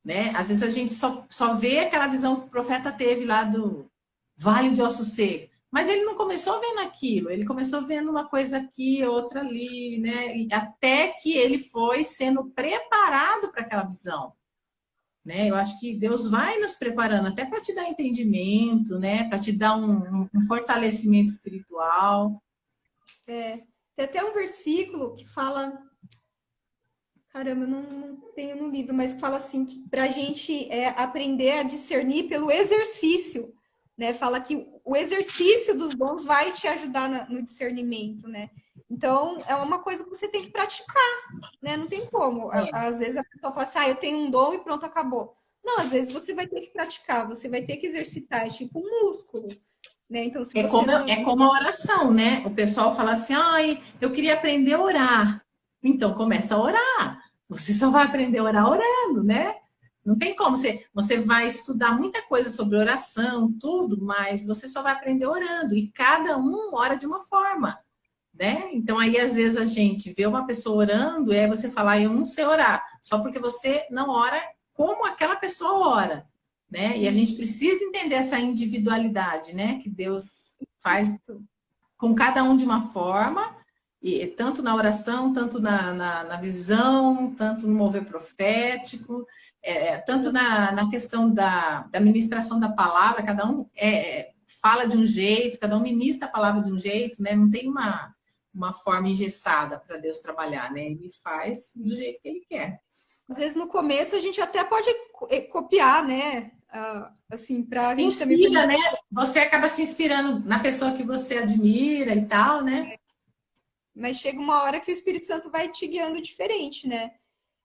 né? Às vezes a gente só vê aquela visão que o profeta teve lá do Vale de Ossos Secos. Mas ele não começou vendo aquilo, ele começou vendo uma coisa aqui, outra ali, né? E até que ele foi sendo preparado para aquela visão, né? Eu acho que Deus vai nos preparando até para te dar entendimento, né? Para te dar um fortalecimento espiritual.
Tem até um versículo que fala, caramba, eu não tenho no livro, mas que fala assim, que para a gente aprender a discernir pelo exercício, né? Fala que o exercício dos dons vai te ajudar no discernimento, né? Então, é uma coisa que você tem que praticar, né? Não tem como. Às vezes a pessoa fala assim, eu tenho um dom e pronto, acabou. Não, às vezes você vai ter que praticar, você vai ter que exercitar, é tipo um músculo, né? Então, se você
É como a oração, né? O pessoal fala assim, ai, eu queria aprender a orar. Então, começa a orar. Você só vai aprender a orar orando, né? Não tem como. Você vai estudar muita coisa sobre oração, tudo, mas você só vai aprender orando. E cada um ora de uma forma, né? Então, aí, às vezes, a gente vê uma pessoa orando e aí você fala, eu não sei orar. Só porque você não ora como aquela pessoa ora, né? E a gente precisa entender essa individualidade, né? Que Deus faz com cada um de uma forma, e tanto na oração, tanto na visão, tanto no mover profético, tanto na questão da ministração da palavra, cada um fala de um jeito, cada um ministra a palavra de um jeito, né? Não tem uma forma engessada para Deus trabalhar, né? Ele faz do jeito que ele quer.
Às vezes no começo a gente até pode copiar, né? Assim, para a gente também.
Inspira, né? Você acaba se inspirando na pessoa que você admira e tal, né?
Mas chega uma hora que o Espírito Santo vai te guiando diferente, né?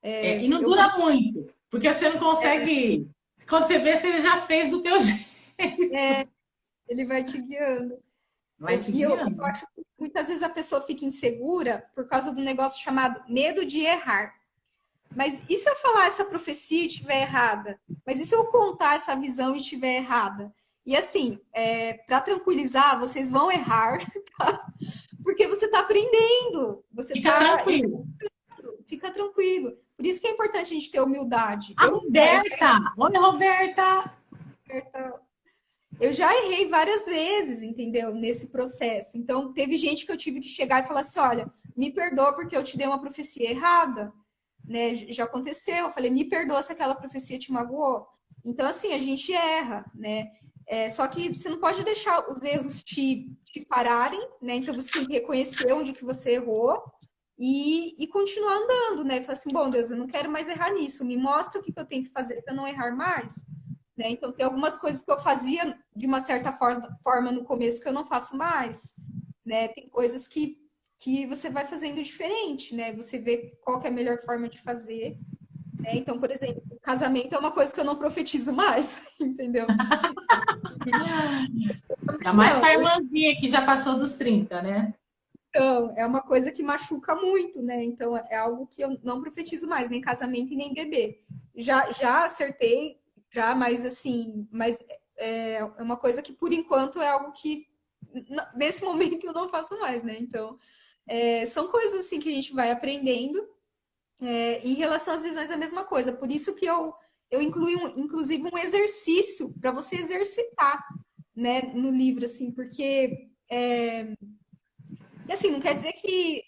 E não dura muito, porque você não consegue. Quando você vê, você já fez do teu jeito.
Ele vai te guiando.
Vai te guiando.
Eu acho que muitas vezes a pessoa fica insegura por causa do negócio chamado medo de errar. Mas e se eu falar essa profecia e estiver errada? Mas e se eu contar essa visão e estiver errada? E assim, para tranquilizar, vocês vão errar, tá? Porque você está aprendendo.
Fica tranquilo.
Fica tranquilo. Por isso que é importante a gente ter humildade.
Roberta! Oi, Roberta!
Eu já errei várias vezes, entendeu? Nesse processo. Então, teve gente que eu tive que chegar e falar assim, olha, me perdoa porque eu te dei uma profecia errada. Né? Já aconteceu. Eu falei, me perdoa se aquela profecia te magoou. Então, assim, a gente erra, né? Só que você não pode deixar os erros te pararem, né? Então, você tem que reconhecer onde que você errou e continuar andando, né? Falar assim, bom, Deus, eu não quero mais errar nisso. Me mostra o que eu tenho que fazer para não errar mais. Né? Então, tem algumas coisas que eu fazia de uma certa forma no começo que eu não faço mais. Né? Tem coisas que você vai fazendo diferente, né? Você vê qual que é a melhor forma de fazer. Né? Então, por exemplo, o casamento é uma coisa que eu não profetizo mais, entendeu?
Ainda mais para a irmãzinha que já passou dos 30, né?
Então, é uma coisa que machuca muito, né? Então, é algo que eu não profetizo mais, nem casamento e nem bebê. Já acertei, mas assim, é uma coisa que, por enquanto, é algo que, nesse momento, eu não faço mais, né? Então, são coisas assim que a gente vai aprendendo. Em relação às visões, é a mesma coisa. Por isso que eu incluí, inclusive, um exercício para você exercitar, né, no livro, assim, porque... E assim, não quer dizer que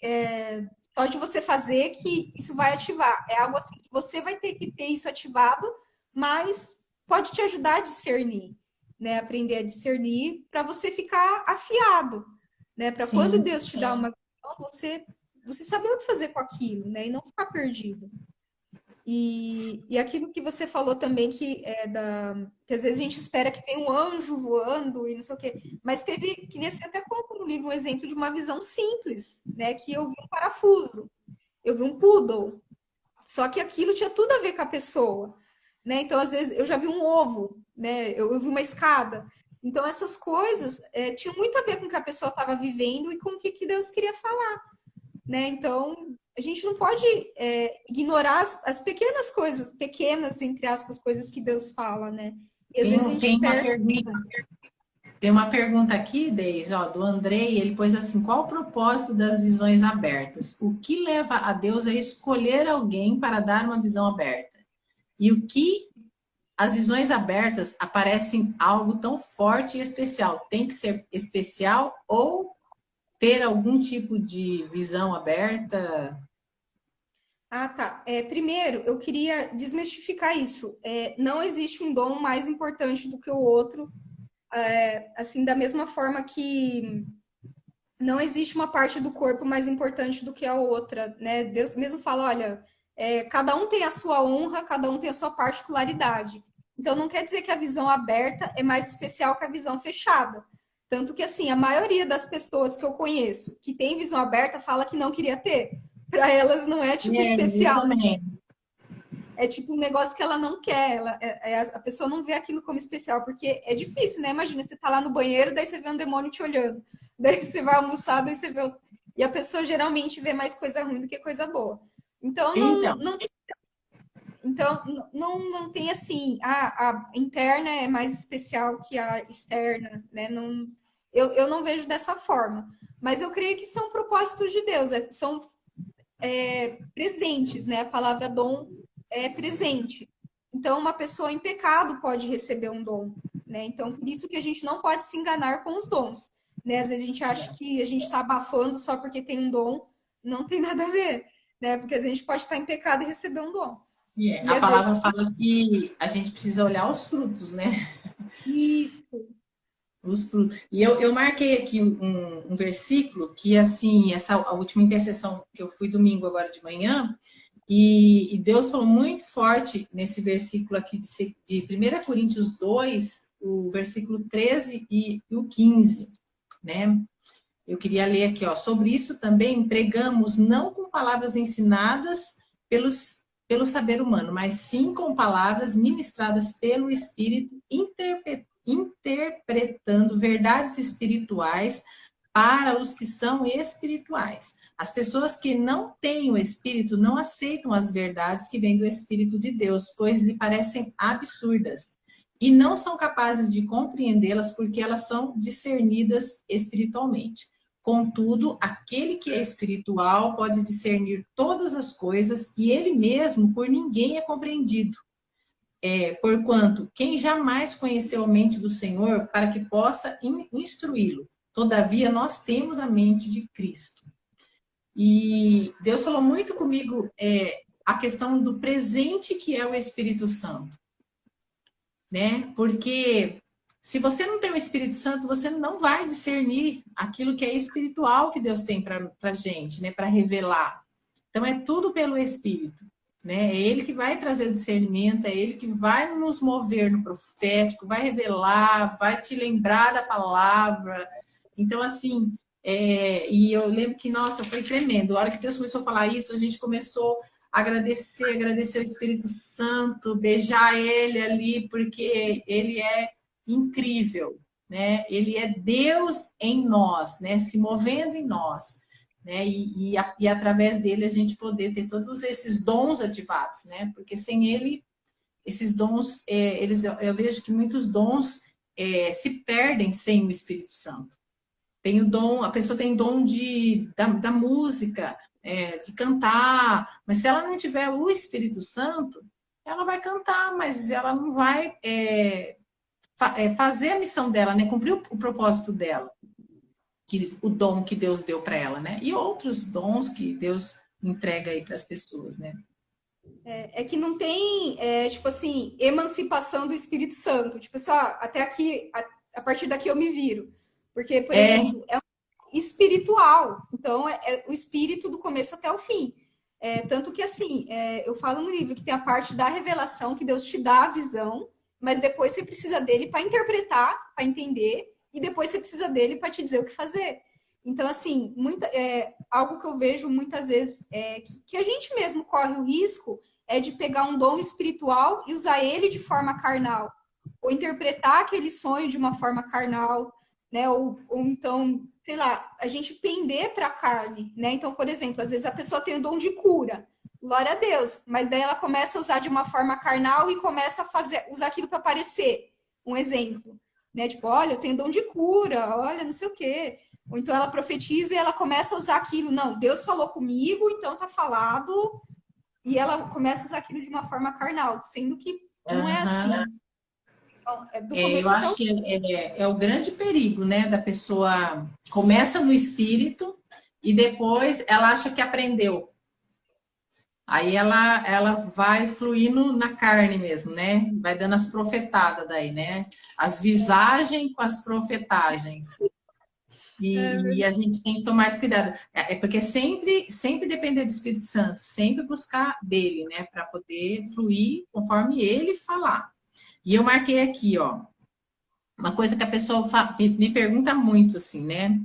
só de você fazer que isso vai ativar. É algo assim que você vai ter que ter isso ativado, mas pode te ajudar a discernir, né? Aprender a discernir para você ficar afiado, né? Para quando Deus te dá uma visão, você saber o que fazer com aquilo, né? E não ficar perdido. E aquilo que você falou também, que às vezes a gente espera que venha um anjo voando e não sei o quê. Mas teve, que nesse até conto no livro, um exemplo de uma visão simples, né? Que eu vi um parafuso, eu vi um poodle. Só que aquilo tinha tudo a ver com a pessoa, né? Então, às vezes, eu já vi um ovo, né? Eu vi uma escada. Então, essas coisas tinham muito a ver com o que a pessoa estava vivendo e com o que Deus queria falar, né? Então, a gente não pode ignorar as pequenas coisas, pequenas, entre aspas, coisas que Deus fala, né? E às vezes a gente
tem uma pergunta aqui, Deise, do Andrei, ele pôs assim, qual o propósito das visões abertas? O que leva a Deus a escolher alguém para dar uma visão aberta? E o que as visões abertas aparecem algo tão forte e especial. Tem que ser especial ou ter algum tipo de visão aberta?
Ah, tá. Primeiro, eu queria desmistificar isso. Não existe um dom mais importante do que o outro. Assim, da mesma forma que não existe uma parte do corpo mais importante do que a outra, né? Deus mesmo fala, olha, cada um tem a sua honra, cada um tem a sua particularidade. Então, não quer dizer que a visão aberta é mais especial que a visão fechada. Tanto que, assim, a maioria das pessoas que eu conheço que tem visão aberta fala que não queria ter. Para elas não é, tipo,
Eu
especial.
também.
É tipo um negócio que ela não quer. A pessoa não vê aquilo como especial, porque é difícil, né? Imagina, você tá lá no banheiro, daí você vê um demônio te olhando. Daí você vai almoçar, daí você vê. E a pessoa geralmente vê mais coisa ruim do que coisa boa. Então,
Então,
não tem assim, a interna é mais especial que a externa, né? Não, eu não vejo dessa forma. Mas eu creio que são propósitos de Deus, são presentes, né? A palavra dom é presente. Então, uma pessoa em pecado pode receber um dom, né? Então, por isso que a gente não pode se enganar com os dons, né? Às vezes a gente acha que a gente está abafando só porque tem um dom, não tem nada a ver, né? Porque às vezes a gente pode estar em pecado e receber um dom. E
a
às vezes
palavra fala que a gente precisa olhar os frutos, né?
isso.
Os frutos. E eu marquei aqui um versículo que, assim, a última intercessão que eu fui domingo agora de manhã, e Deus falou muito forte nesse versículo aqui de 1 Coríntios 2, o versículo 13 e o 15, né? Eu queria ler aqui, ó. Sobre isso também pregamos não com palavras ensinadas pelo saber humano, mas sim com palavras ministradas pelo Espírito, interpretando verdades espirituais para os que são espirituais. As pessoas que não têm o Espírito não aceitam as verdades que vêm do Espírito de Deus, pois lhe parecem absurdas e não são capazes de compreendê-las porque elas são discernidas espiritualmente. Contudo, aquele que é espiritual pode discernir todas as coisas e ele mesmo por ninguém é compreendido. Porquanto, quem jamais conheceu a mente do Senhor para que possa instruí-lo? Todavia, nós temos a mente de Cristo. E Deus falou muito comigo a questão do presente que é o Espírito Santo, né? Porque se você não tem o Espírito Santo, você não vai discernir aquilo que é espiritual que Deus tem para a gente, né? Para revelar. Então, é tudo pelo Espírito, né? É Ele que vai trazer o discernimento, é Ele que vai nos mover no profético, vai revelar, vai te lembrar da palavra. Então, assim, e eu lembro que, nossa, foi tremendo. A hora que Deus começou a falar isso, a gente começou a agradecer o Espírito Santo, beijar Ele ali, porque Ele é incrível, né? Ele é Deus em nós, né? Se movendo em nós, né? E através dele a gente poder ter todos esses dons ativados, né? Porque sem ele, esses dons, eu vejo que muitos dons se perdem sem o Espírito Santo. Tem o dom, a pessoa tem dom da música, de cantar, mas se ela não tiver o Espírito Santo, ela vai cantar, mas ela não vai fazer a missão dela, né? Cumprir o propósito dela, o dom que Deus deu para ela, né? E outros dons que Deus entrega aí para as pessoas, né?
Que não tem, tipo assim, emancipação do Espírito Santo. Tipo, só até aqui, a partir daqui eu me viro. Porque, por exemplo, espiritual. Então, o espírito do começo até o fim. Tanto que, assim, eu falo no livro que tem a parte da revelação, que Deus te dá a visão, mas depois você precisa dele para interpretar, para entender, e depois você precisa dele para te dizer o que fazer. Então, assim, algo que eu vejo muitas vezes que a gente mesmo corre o risco é de pegar um dom espiritual e usar ele de forma carnal, ou interpretar aquele sonho de uma forma carnal, né? Ou então, sei lá, a gente pender para a carne, né? Então, por exemplo, às vezes a pessoa tem o dom de cura, glória a Deus, mas daí ela começa a usar de uma forma carnal e começa a usar aquilo para parecer. Um exemplo, né? Tipo, olha, eu tenho dom de cura, olha, não sei o quê. Ou então ela profetiza e ela começa a usar aquilo. Não, Deus falou comigo, então tá falado. e ela começa a usar aquilo de uma forma carnal, sendo que não é assim.
Aham.
Então, é do
Eu
começo até
acho
o
que é o grande perigo, né? Da pessoa começa no espírito e depois ela acha que aprendeu. Aí ela vai fluindo na carne mesmo, né? Vai dando as profetadas daí, né? As visagens com as profetagens. E a gente tem que tomar esse cuidado. Porque sempre depender do Espírito Santo, sempre buscar dele, né? Para poder fluir conforme ele falar. E eu marquei aqui, ó, uma coisa que a pessoa me pergunta muito, assim, né?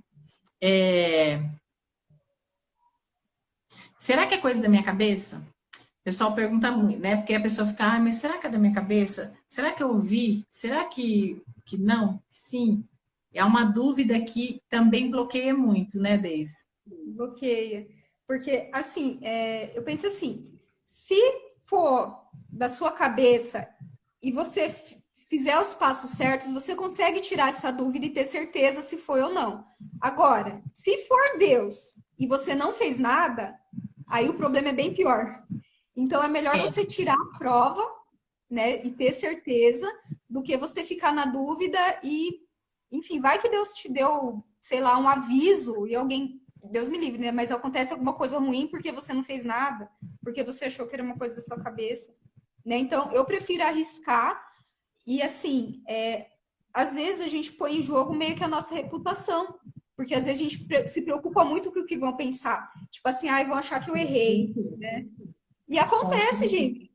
Será que é coisa da minha cabeça? O pessoal pergunta muito, né? Porque a pessoa fica, mas será que é da minha cabeça? Será que eu ouvi? Será que não? Sim. É uma dúvida que também bloqueia muito, né, Deise?
bloqueia. Porque, assim, eu penso assim, se for da sua cabeça e você fizer os passos certos, você consegue tirar essa dúvida e ter certeza se foi ou não. Agora, se for Deus e você não fez nada, aí o problema é bem pior. Então, é melhor
É,
você tirar a prova, né, e ter certeza do que você ficar na dúvida e, enfim, vai que Deus te deu, sei lá, um aviso e alguém, Deus me livre, né, mas acontece alguma coisa ruim porque você não fez nada, porque você achou que era uma coisa da sua cabeça, né? Então, eu prefiro arriscar e, assim, às vezes a gente põe em jogo meio que a nossa reputação, porque às vezes a gente se preocupa muito com o que vão pensar. Tipo assim, ai, vão achar que eu errei. E
com
acontece,
certeza.
gente.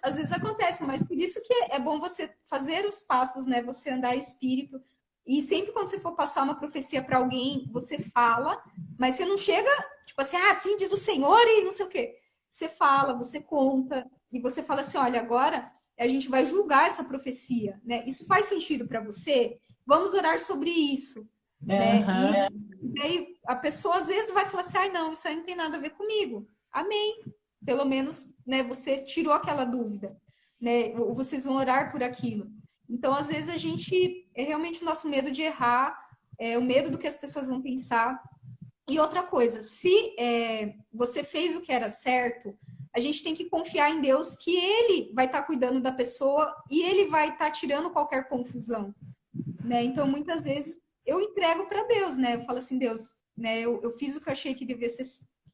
Às vezes acontece, mas por isso que é bom você fazer os passos, né? Você andar espírito. E sempre quando você for passar uma profecia para alguém, você fala, mas você não chega, tipo assim, ah, assim diz o Senhor e não sei o quê. Você fala, você conta, e você fala assim: olha, agora a gente vai julgar essa profecia, né? Isso faz sentido para você? Vamos orar sobre isso, né? E
Aham.
daí a pessoa às vezes vai falar assim: ai, não, isso aí não tem nada a ver comigo. Amém. Pelo menos, né, você tirou aquela dúvida, né? Ou vocês vão orar por aquilo. Então, às vezes a gente é realmente o nosso medo de errar, o medo do que as pessoas vão pensar. E outra coisa, se você fez o que era certo, a gente tem que confiar em Deus que Ele vai estar cuidando da pessoa e Ele vai estar tirando qualquer confusão, né? Então, muitas vezes eu entrego para Deus, né? Eu falo assim, Deus, né? Eu fiz o que eu achei que devia ser,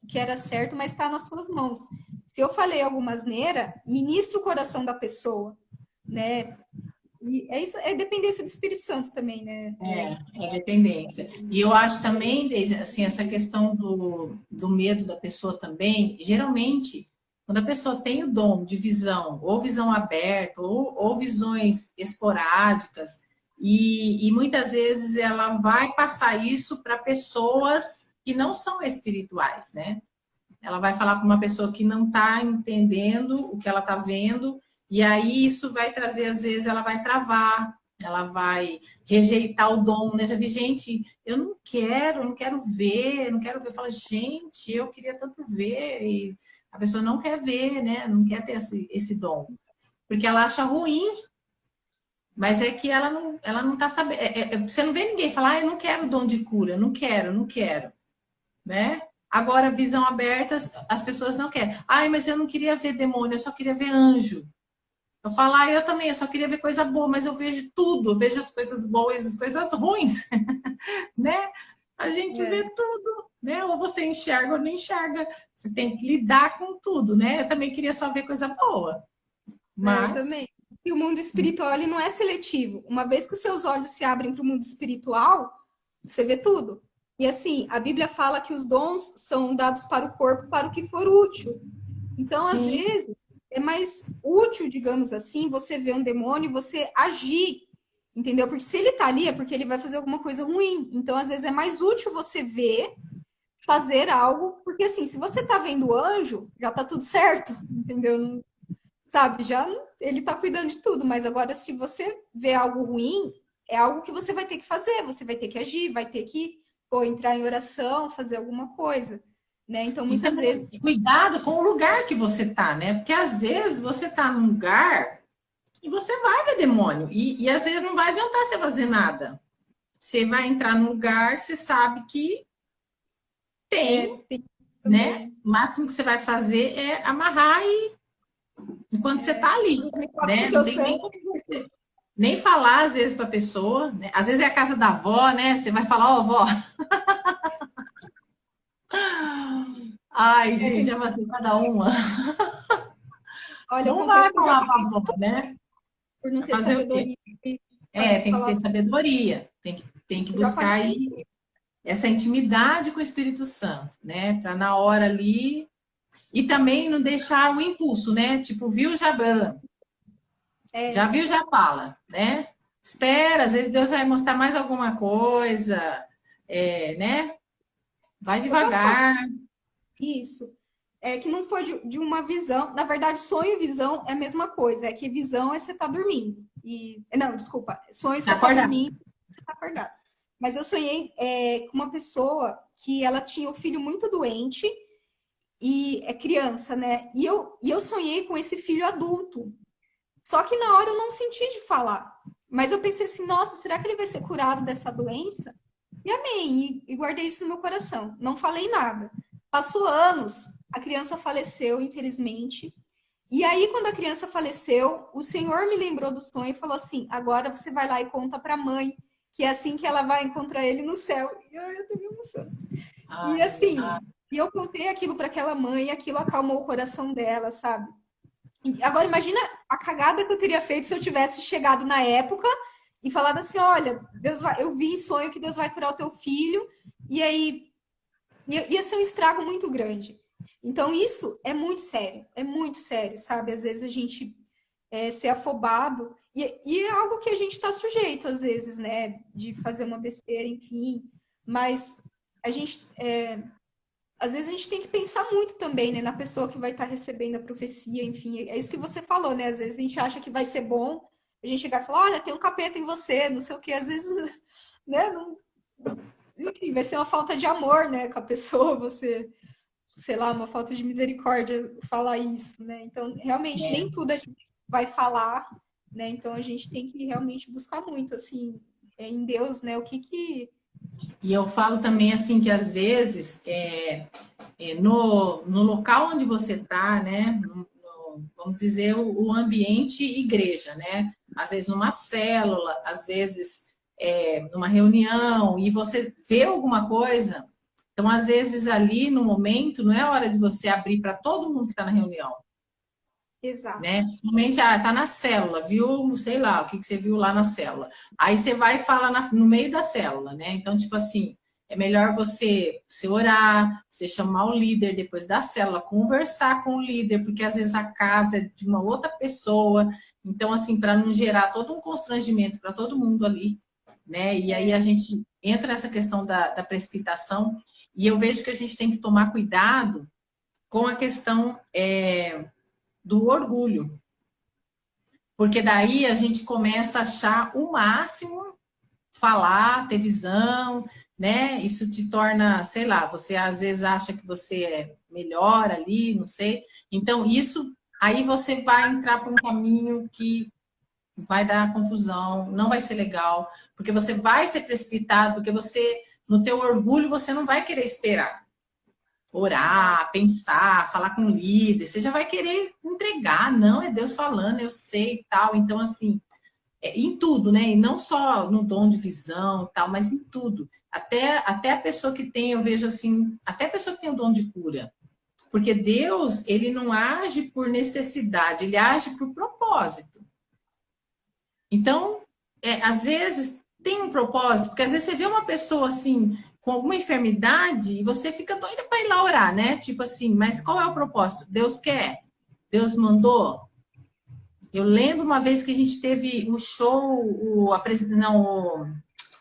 que era certo, mas está nas suas mãos. Se eu falei alguma asneira, ministra o coração da pessoa, né? E é isso, é dependência do Espírito Santo também, né?
É dependência. E eu acho também, Deise, assim, essa questão do medo da pessoa também, geralmente, quando a pessoa tem o dom de visão, ou visão aberta, ou visões esporádicas, e muitas vezes ela vai passar isso para pessoas que não são espirituais, né? Ela vai falar para uma pessoa que não está entendendo o que ela está vendo, e aí isso vai trazer, às vezes, ela vai travar, ela vai rejeitar o dom, né? Já vi gente, eu não quero ver, não quero ver. Fala, gente, eu queria tanto ver, e a pessoa não quer ver, né? Não quer ter esse dom, porque ela acha ruim, mas é que ela não tá sabendo. Você não vê ninguém falar, ah, eu não quero dom de cura, não quero, né? Agora, visão aberta, as pessoas não querem. Ai, mas eu não queria ver demônio, eu só queria ver anjo. Eu falo, ah, eu também, eu só queria ver coisa boa, mas eu vejo tudo, eu vejo as coisas boas e as coisas ruins, né? A gente vê
É,
tudo, né? Ou você enxerga ou não enxerga. Você tem que lidar com tudo, né? Eu também queria só ver coisa boa,
eu
mas
também. E o mundo espiritual, ele não é seletivo. Uma vez que os seus olhos se abrem para o mundo espiritual, você vê tudo. E assim, a Bíblia fala que os dons são dados para o corpo para o que for útil. Então, às
sim.
vezes, é mais útil, digamos assim, você ver um demônio e você agir, entendeu? Porque se ele tá ali é porque ele vai fazer alguma coisa ruim. Então, às vezes, é mais útil você ver, fazer algo, porque assim, se você tá vendo o anjo, já tá tudo certo, entendeu? Sabe, já ele tá cuidando de tudo, mas agora se você vê algo ruim, é algo que você vai ter que fazer, você vai ter que agir, vai ter que, pô, entrar em oração, fazer alguma coisa, né? Então,
E
muitas
também
vezes
cuidado com o lugar que você tá, né? Porque às vezes você tá num lugar e você vai ver demônio. E às vezes não vai adiantar você fazer nada. Você vai entrar num lugar que você sabe que tem
tem
né? O máximo que você vai fazer é amarrar e enquanto você tá ali, né? Não tem nem falar às vezes para a pessoa, né? Às vezes é a casa da avó, né? Você vai falar, ó, vó. Ai, gente, já passei cada uma.
Olha, eu
Não
contei
vai
pro meu
falar pra
marido
avó, né?
por não
Vai
ter
fazer o quê?
sabedoria.
Tem que
Falar
ter
assim,
sabedoria, tem que
eu já
buscar
falei,
aí essa intimidade com o Espírito Santo, né? Para na hora ali. E também não deixar o impulso, né? Tipo, viu, já viu, já fala, né? Espera, às vezes Deus vai mostrar mais alguma coisa, né? Vai
eu posso falar
devagar.
isso. É que não foi de uma visão. Na verdade, sonho e visão é a mesma coisa. É que visão é você estar dormindo. Não, desculpa. Sonho é você estar
Acordar.
dormindo, você está acordado. Mas eu sonhei com uma pessoa que ela tinha o filho muito doente e é criança, né? E eu sonhei com esse filho adulto. Só que na hora eu não senti de falar. Mas eu pensei assim, nossa, será que ele vai ser curado dessa doença? E amém, e guardei isso no meu coração. Não falei nada. Passou anos, a criança faleceu, infelizmente. E aí, quando a criança faleceu, o Senhor me lembrou do sonho e falou assim: agora você vai lá e conta para a mãe, que é assim que ela vai encontrar ele no céu. E eu tô me emocionando. E assim, e eu contei aquilo para aquela mãe, e aquilo acalmou o coração dela, sabe? Agora imagina a cagada que eu teria feito se eu tivesse chegado na época e falado assim, olha, Deus vai, eu vi em sonho que Deus vai curar o teu filho, e aí ia ser um estrago muito grande. Então isso é muito sério, sabe? Às vezes a gente ser afobado, e é algo que a gente está sujeito, às vezes, né? De fazer uma besteira, enfim, mas a gente às vezes a gente tem que pensar muito também, né, na pessoa que vai estar recebendo a profecia, enfim, é isso que você falou, né? Às vezes a gente acha que vai ser bom, a gente chegar e falar, olha, tem um capeta em você, não sei o quê, às vezes, né, não, enfim, vai ser uma falta de amor, né, com a pessoa, você, sei lá, uma falta de misericórdia falar isso, né? Então, realmente, nem tudo a gente vai falar, né? Então a gente tem que realmente buscar muito, assim, em Deus, né, o que
E eu falo também assim que às vezes no local onde você está, né? Vamos dizer, o ambiente igreja, né? Às vezes numa célula, às vezes numa reunião, e você vê alguma coisa. Então, às vezes, ali no momento, não é hora de você abrir para todo mundo que está na reunião.
exato.
Né? Principalmente, tá na célula, viu? Sei lá, o que você viu lá na célula. Aí você vai e fala no meio da célula, né? Então, tipo assim, é melhor você orar, você chamar o líder depois da célula, conversar com o líder, porque às vezes a casa é de uma outra pessoa. Então, assim, para não gerar todo um constrangimento para todo mundo ali, né? E aí a gente entra nessa questão da precipitação, e eu vejo que a gente tem que tomar cuidado com a questão do orgulho. Porque daí a gente começa a achar o máximo, falar, ter visão, né? Isso te torna, sei lá, você às vezes acha que você é melhor ali, não sei. Então, isso aí você vai entrar por um caminho que vai dar confusão, não vai ser legal, porque você vai ser precipitado, porque você, no teu orgulho, você não vai querer esperar. Orar, pensar, falar com o líder, você já vai querer entregar, não, é Deus falando, eu sei e tal. Então, assim, em tudo, né? E não só no dom de visão e tal, mas em tudo. Até a pessoa que tem, eu vejo assim, até a pessoa que tem o dom de cura. Porque Deus, ele não age por necessidade, ele age por propósito. Então, às vezes tem um propósito, porque às vezes você vê uma pessoa assim, com alguma enfermidade, e você fica doida para ir lá orar, né? Tipo assim, mas qual é o propósito? Deus quer? Deus mandou? Eu lembro uma vez que a gente teve um show, o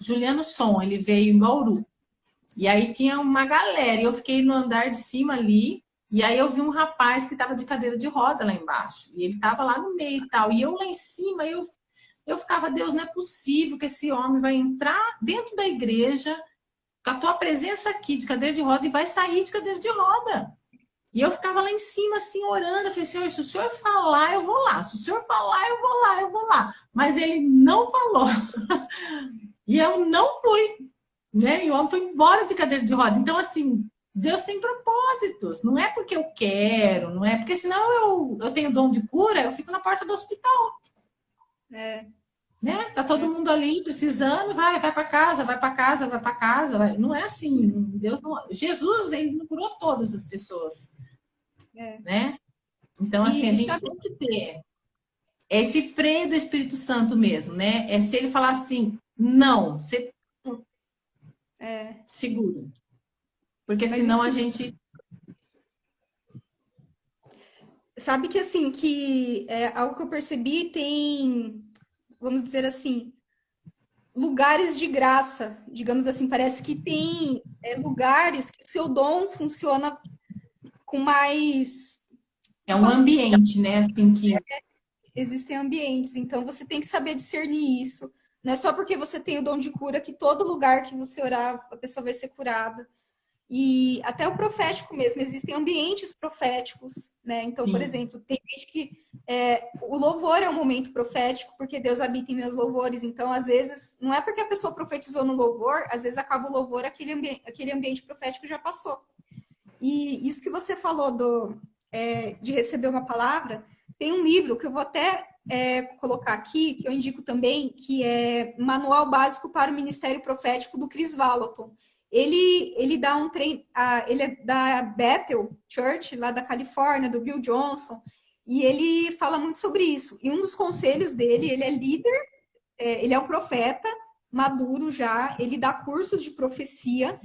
Juliano Som, ele veio em Bauru. E aí tinha uma galera, e eu fiquei no andar de cima ali, e aí eu vi um rapaz que estava de cadeira de roda lá embaixo, e ele estava lá no meio e tal, e eu lá em cima, eu ficava, Deus, não é possível que esse homem vai entrar dentro da igreja, com a tua presença aqui de cadeira de roda, e vai sair de cadeira de roda. E eu ficava lá em cima, assim, orando. Eu falei, Senhor, se o Senhor falar, eu vou lá. Se o Senhor falar, eu vou lá, eu vou lá. Mas ele não falou. E eu não fui, né? E o homem foi embora de cadeira de roda. Então, assim, Deus tem propósitos. Não é porque eu quero, não é porque senão eu tenho dom de cura, eu fico na porta do hospital.
É.
Né? Tá todo mundo ali precisando, vai para casa, vai para casa, vai para casa. Vai. Não é assim. Deus não... Jesus, ele não curou todas as pessoas. Né? Então, assim, a gente tem que ter esse freio do Espírito Santo mesmo, né? É se ele falar assim, não, você segura. Porque
Mas
senão
isso...
a gente...
Sabe que, assim, que algo que eu percebi tem, vamos dizer assim, lugares de graça, digamos assim, parece que tem lugares que o seu dom funciona com mais...
É um ambiente, né? Assim que...
Existem ambientes, então você tem que saber discernir isso. Não é só porque você tem o dom de cura que todo lugar que você orar, a pessoa vai ser curada. E até o profético mesmo, existem ambientes proféticos, né? Então, por exemplo, tem gente que o louvor é um momento profético, porque Deus habita em meus louvores. Então, às vezes, não é porque a pessoa profetizou no louvor, às vezes acaba o louvor, aquele ambiente profético já passou. E isso que você falou de receber uma palavra, tem um livro que eu vou até colocar aqui, que eu indico também, que é Manual Básico para o Ministério Profético, do Chris Vallotton. Ele dá um treino, ele é da Bethel Church, lá da Califórnia, do Bill Johnson, e ele fala muito sobre isso. E um dos conselhos dele, ele é líder, ele é um profeta, maduro já, ele dá cursos de profecia,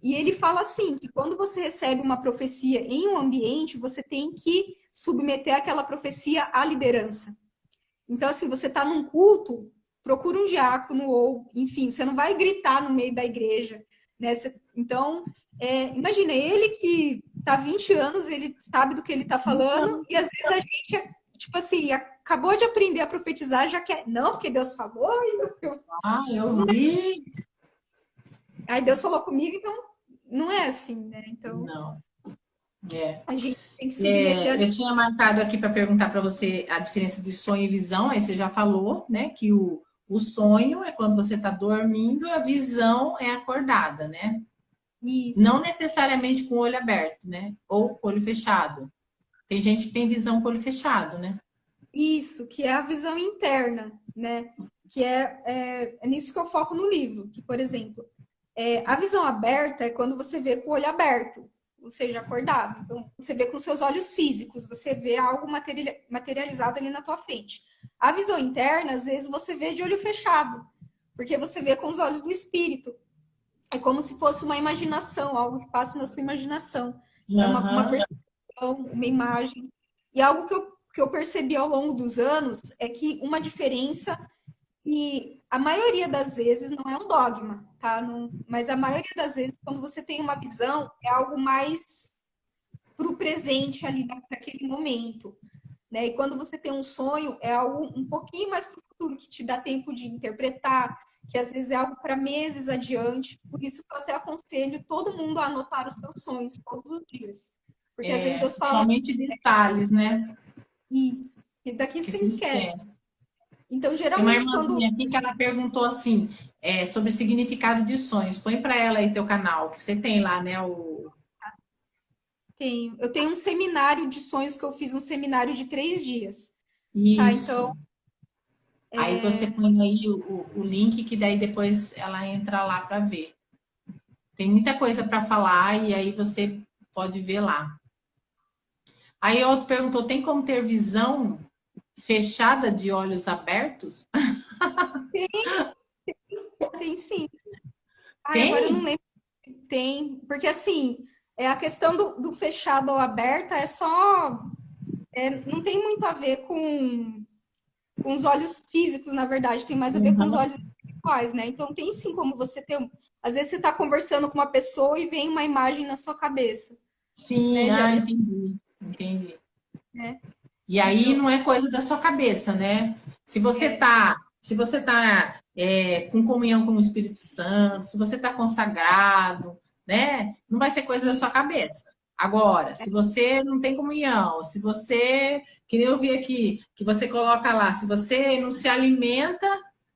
e ele fala assim, que quando você recebe uma profecia em um ambiente, você tem que submeter aquela profecia à liderança. Então, assim, você está num culto, procura um diácono, ou, enfim, você não vai gritar no meio da igreja, né? Então, imagina, ele que está há 20 anos, ele sabe do que ele está falando, e às vezes a gente, tipo assim, acabou de aprender a profetizar, já quer, não, porque Deus falou,
eu vi.
Aí Deus falou comigo, então não é assim, né? Então,
não.
A gente tem que submeter
eu tinha marcado aqui para perguntar para você a diferença de sonho e visão, aí você já falou, né? Que o sonho é quando você está dormindo, a visão é acordada, né?
Isso.
Não necessariamente com o olho aberto, né? Ou com o olho fechado. Tem gente que tem visão com o olho fechado, né?
Isso, que é a visão interna, né? Que é nisso que eu foco no livro. Que, por exemplo, a visão aberta é quando você vê com o olho aberto, ou seja, acordado. Então, você vê com seus olhos físicos, você vê algo materializado ali na tua frente. A visão interna, às vezes, você vê de olho fechado, porque você vê com os olhos do espírito. É como se fosse uma imaginação, algo que passa na sua imaginação. É uma percepção, uma imagem. E algo que eu percebi ao longo dos anos é que uma diferença, e a maioria das vezes não é um dogma, tá? Não, mas a maioria das vezes, quando você tem uma visão, é algo mais para o presente ali, naquele momento. Né? E quando você tem um sonho, é algo um pouquinho mais para o futuro, que te dá tempo de interpretar, que às vezes é algo para meses adiante. Por isso que eu até aconselho todo mundo a anotar os seus sonhos todos os dias. Porque às vezes Deus fala...
Somente detalhes, né?
Isso. E daqui você esquece. Então,
geralmente, tem uma irmãzinha
quando...
aqui que ela perguntou assim, sobre significado de sonhos. Põe para ela aí teu canal, que você tem lá, né?
Tenho. Eu tenho um seminário de sonhos que eu fiz, um seminário de 3 dias.
Isso. Tá, então... Aí você põe aí o link, que daí depois ela entra lá para ver. Tem muita coisa para falar e aí você pode ver lá. Aí outro perguntou, tem como ter visão fechada de olhos abertos?
Tem sim.
Tem?
Agora eu não lembro. Tem, porque assim, a questão do fechado ou aberta é só... não tem muito a ver com os olhos físicos, na verdade, tem mais a ver com os olhos espirituais, né? Então tem sim como você ter... Às vezes você está conversando com uma pessoa e vem uma imagem na sua cabeça.
Sim, né? Entendi.
Né?
E aí não é coisa da sua cabeça, né? Se você tá com comunhão com o Espírito Santo, se você tá consagrado, né? Não vai ser coisa da sua cabeça. Agora, se você não tem comunhão, se você, que nem eu vi aqui, que você coloca lá, se você não se alimenta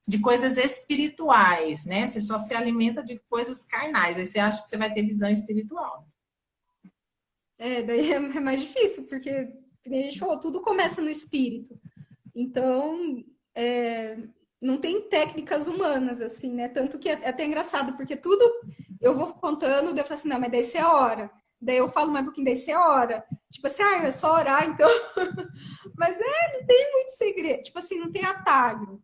de coisas espirituais, né? Você só se alimenta de coisas carnais, aí você acha que você vai ter visão espiritual.
Daí é mais difícil, porque, como a gente falou, tudo começa no espírito. Então, não tem técnicas humanas, assim, né? Tanto que é até engraçado, porque tudo eu vou contando, daí eu falo assim, não, mas daí você é hora. Daí eu falo mais um pouquinho, daí você é hora. Tipo assim, é só orar, então. Mas não tem muito segredo. Tipo assim, não tem atalho.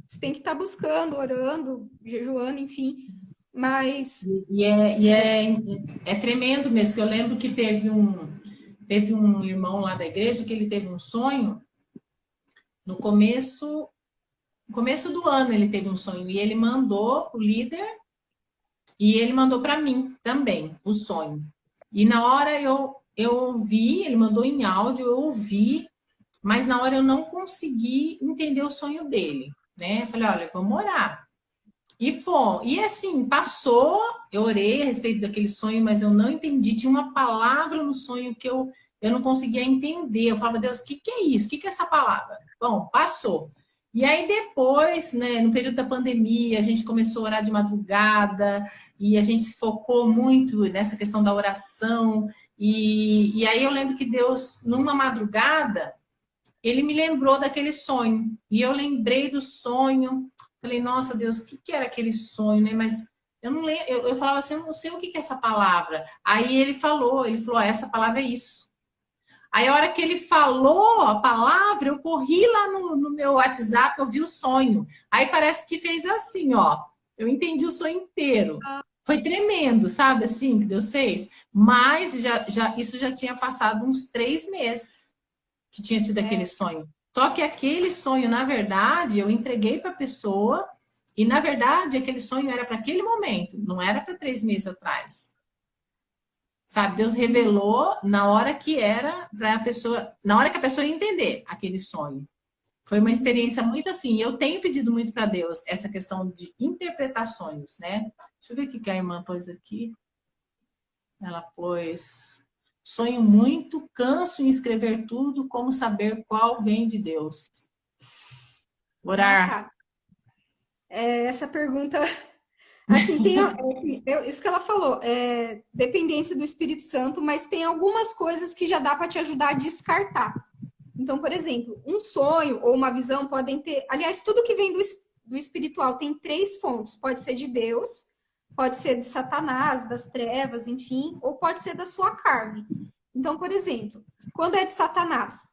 Você tem que estar buscando, orando, jejuando, enfim. Mas.
E é tremendo mesmo, que eu lembro que teve um irmão lá da igreja que ele teve um sonho no começo do ano ele teve um sonho e ele mandou o líder e ele mandou para mim também o sonho. E na hora eu ouvi, ele mandou em áudio, eu ouvi, mas na hora eu não consegui entender o sonho dele, né? Eu falei, olha, vamos orar. E foi. E assim, passou, eu orei a respeito daquele sonho, mas eu não entendi. Tinha uma palavra no sonho que eu não conseguia entender. Eu falava, Deus, o que é isso? O que é essa palavra? Bom, passou. E aí depois, né, no período da pandemia, a gente começou a orar de madrugada e a gente se focou muito nessa questão da oração. E aí eu lembro que Deus, numa madrugada, ele me lembrou daquele sonho. E eu lembrei do sonho. Falei, nossa Deus, o que era aquele sonho, né? Mas eu não lembro, eu falava assim, eu não sei o que é essa palavra. Aí ele falou, essa palavra é isso. Aí a hora que ele falou a palavra, eu corri lá no meu WhatsApp, eu vi o sonho. Aí parece que fez assim, ó. Eu entendi o sonho inteiro. Foi tremendo, sabe, assim, que Deus fez. Mas isso já tinha passado uns 3 meses que tinha tido aquele sonho. Só que aquele sonho, na verdade, eu entreguei para a pessoa e, na verdade, aquele sonho era para aquele momento, não era para 3 meses atrás. Sabe, Deus revelou na hora que era para a pessoa, na hora que a pessoa ia entender aquele sonho. Foi uma experiência muito assim. Eu tenho pedido muito para Deus essa questão de interpretar sonhos, né? Deixa eu ver o que a irmã pôs aqui. Ela pôs: sonho muito, canso em escrever tudo, como saber qual vem de Deus. Orar.
Tá. Essa pergunta, assim, isso que ela falou, dependência do Espírito Santo, mas tem algumas coisas que já dá para te ajudar a descartar. Então, por exemplo, um sonho ou uma visão podem ter, aliás, tudo que vem do espiritual tem 3 fontes, pode ser de Deus, pode ser de Satanás, das trevas, enfim, ou pode ser da sua carne. Então, por exemplo, quando é de Satanás,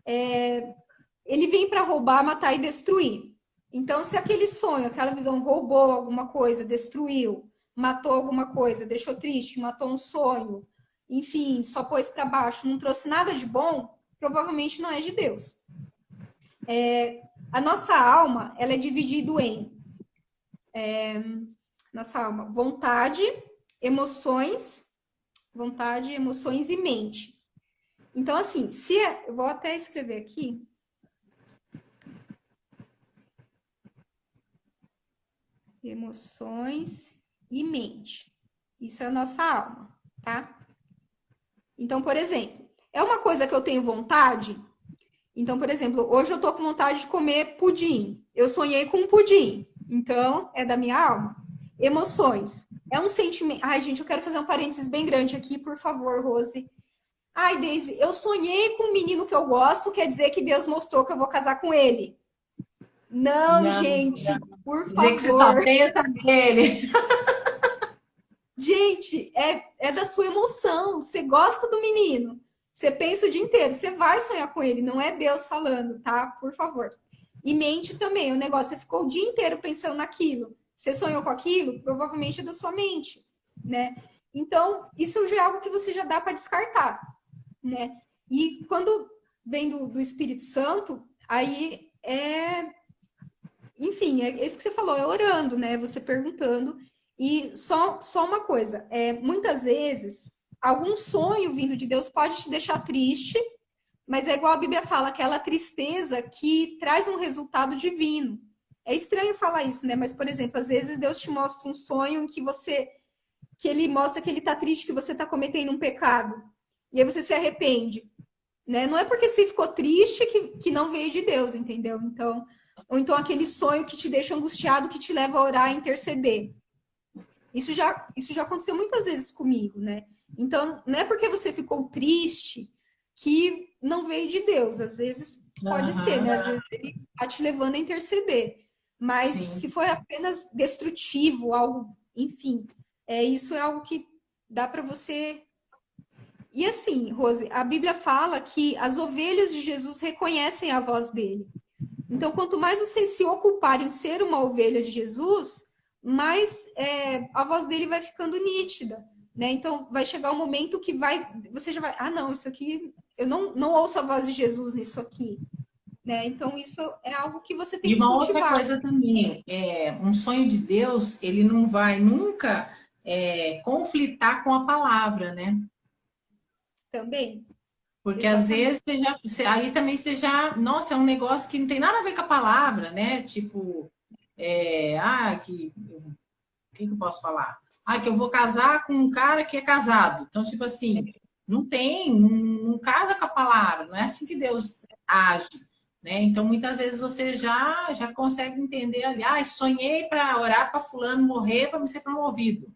ele vem para roubar, matar e destruir. Então, se aquele sonho, aquela visão roubou alguma coisa, destruiu, matou alguma coisa, deixou triste, matou um sonho, enfim, só pôs para baixo, não trouxe nada de bom, provavelmente não é de Deus. A nossa alma, ela é dividida em nossa alma, vontade, emoções e mente. Então, assim, eu vou até escrever aqui. Emoções e mente. Isso é a nossa alma, tá? Então, por exemplo, é uma coisa que eu tenho vontade. Então, por exemplo, hoje eu tô com vontade de comer pudim. Eu sonhei com um pudim. Então, é da minha alma. Emoções. É um sentimento. Ai, gente, eu quero fazer um parênteses bem grande aqui, por favor, Rose. Ai, Daisy, eu sonhei com um menino que eu gosto, quer dizer que Deus mostrou que eu vou casar com ele. Não, gente, por favor.
Dizer que você só pensa nele.
Gente, é da sua emoção. Você gosta do menino. Você pensa o dia inteiro. Você vai sonhar com ele. Não é Deus falando, tá? Por favor. E mente também. O negócio, você ficou o dia inteiro pensando naquilo. Você sonhou com aquilo? Provavelmente é da sua mente, né? Então, isso já é algo que você já dá para descartar, né? E quando vem do Espírito Santo, aí enfim, é isso que você falou, é orando, né? Você perguntando. E só uma coisa, muitas vezes, algum sonho vindo de Deus pode te deixar triste, mas é igual a Bíblia fala, aquela tristeza que traz um resultado divino. É estranho falar isso, né? Mas, por exemplo, às vezes Deus te mostra um sonho em que ele mostra que ele tá triste, que você tá cometendo um pecado. E aí você se arrepende, né? Não é porque você ficou triste que não veio de Deus, entendeu? Então, ou então aquele sonho que te deixa angustiado, que te leva a orar e interceder. Isso já aconteceu muitas vezes comigo, né? Então, não é porque você ficou triste que não veio de Deus. Às vezes pode ser, né?
Aham,
Às vezes ele está te levando a interceder. Mas se
sim.
for apenas destrutivo, algo, enfim, isso é algo que dá para você. E assim, Rose, a Bíblia fala que as ovelhas de Jesus reconhecem a voz dele. Então, quanto mais você se ocupar em ser uma ovelha de Jesus, mais a voz dele vai ficando nítida, né? Então, vai chegar um momento que você já vai, não, isso aqui, eu não ouço a voz de Jesus nisso aqui, né? Então, isso é algo que você tem
E
que
uma outra
cultivar
coisa também, um sonho de Deus, ele não vai nunca conflitar com a palavra, né?
também.
Porque às
Exatamente.
vezes aí também você já, nossa, é um negócio que não tem nada a ver com a palavra, né? Tipo, o que eu posso falar? Que eu vou casar com um cara que é casado. Então, tipo assim, não casa com a palavra, não é assim que Deus age, né? Então, muitas vezes você já consegue entender ali, sonhei para orar para fulano morrer para me ser promovido.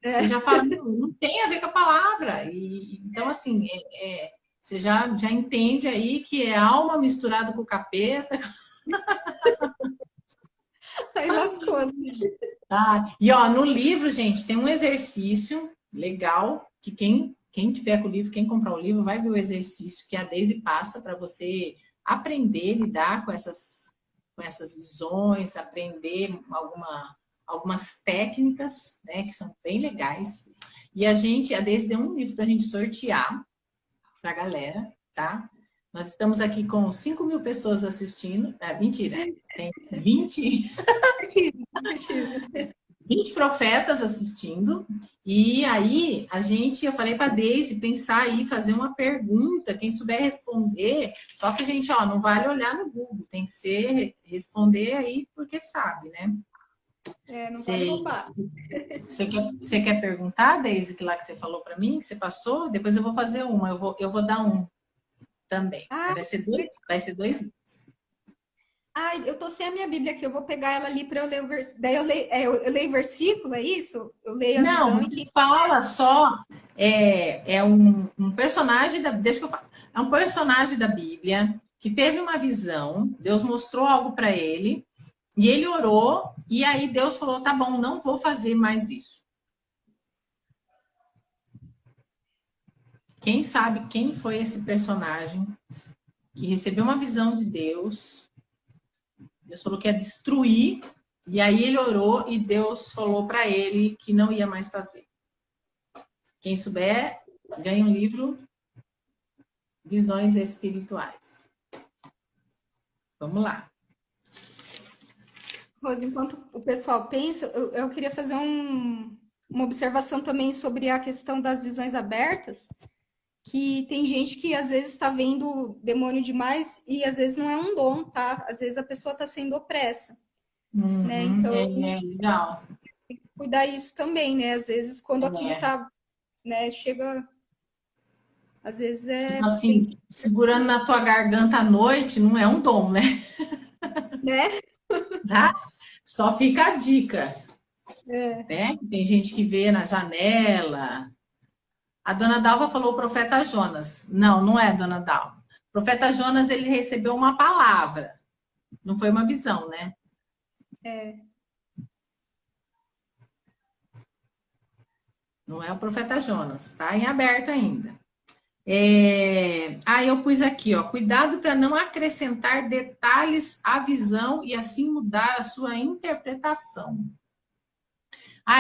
Você já fala, não tem a ver com a palavra. E então, assim, você já entende aí que é alma misturada com o capeta.
Aí lascou.
E ó, no livro, gente, tem um exercício legal que quem tiver com o livro, quem comprar o livro, vai ver o exercício que a Daisy passa para você aprender a lidar com essas visões, aprender algumas técnicas, né, que são bem legais. E a Daisy deu um livro para a gente sortear para a galera, tá? Nós estamos aqui com 5.000 pessoas assistindo. Mentira, tem 20 profetas assistindo. E aí, eu falei para a Deise pensar aí, fazer uma pergunta, quem souber responder. Só que, gente, ó, não vale olhar no Google, tem que responder aí porque sabe, né?
Não vale roubar.
Você quer perguntar, Deise, que lá que você falou para mim, que você passou? Depois eu vou fazer uma, eu vou dar um também.
Ah,
Vai ser dois.
eu tô sem a minha Bíblia aqui, eu vou pegar ela ali para eu ler o versículo. Daí eu leio o versículo, é isso? Eu leio a
Não,
visão e
você
que.
fala só. É um personagem da. Deixa que eu falo. É um personagem da Bíblia que teve uma visão, Deus mostrou algo para ele, e ele orou, e aí Deus falou: tá bom, não vou fazer mais isso. Quem sabe quem foi esse personagem que recebeu uma visão de Deus? Deus falou que ia destruir, e aí ele orou, e Deus falou para ele que não ia mais fazer. Quem souber, ganha um livro Visões Espirituais. Vamos lá.
Rose, enquanto o pessoal pensa, eu queria fazer uma observação também sobre a questão das visões abertas, que tem gente que às vezes está vendo demônio demais e às vezes não é um dom, tá? Às vezes a pessoa está sendo opressa, né? Então,
Legal.
cuidar isso também, né? Às vezes quando aquilo
É,
tá, né, chega, às vezes
tipo
tem
assim,
que,
segurando na tua garganta à noite não é um dom, né?
né?
Tá? Só fica a dica,
É,
né? Tem gente que vê na janela. A dona Dalva falou o profeta Jonas. Não, não é a dona Dalva. O profeta Jonas, ele recebeu uma palavra. Não foi uma visão, né?
é.
Não é o profeta Jonas. Tá em aberto ainda. Eu pus aqui, ó, cuidado para não acrescentar detalhes à visão e assim mudar a sua interpretação.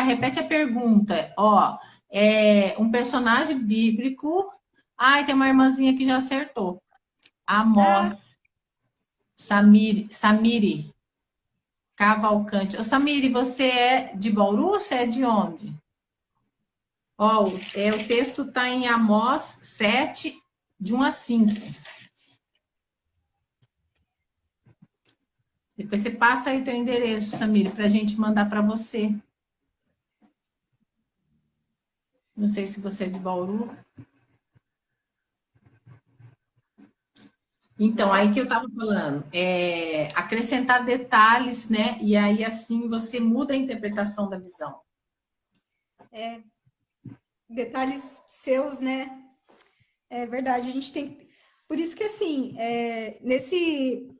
Repete a pergunta, ó, um personagem bíblico. Tem uma irmãzinha que já acertou.
Ah,
Amós, Samiri Cavalcante. Ô, Samiri, você é de Bauru ou você é de onde? Ó, o texto está em Amós 7, de 1 a 5. Depois você passa aí teu endereço, Samir, para a gente mandar para você. Não sei se você é de Bauru. Então, aí que eu estava falando, acrescentar detalhes, né? E aí, assim, você muda a interpretação da visão.
detalhes seus, né? É verdade, a gente tem. Por isso que, assim, nesse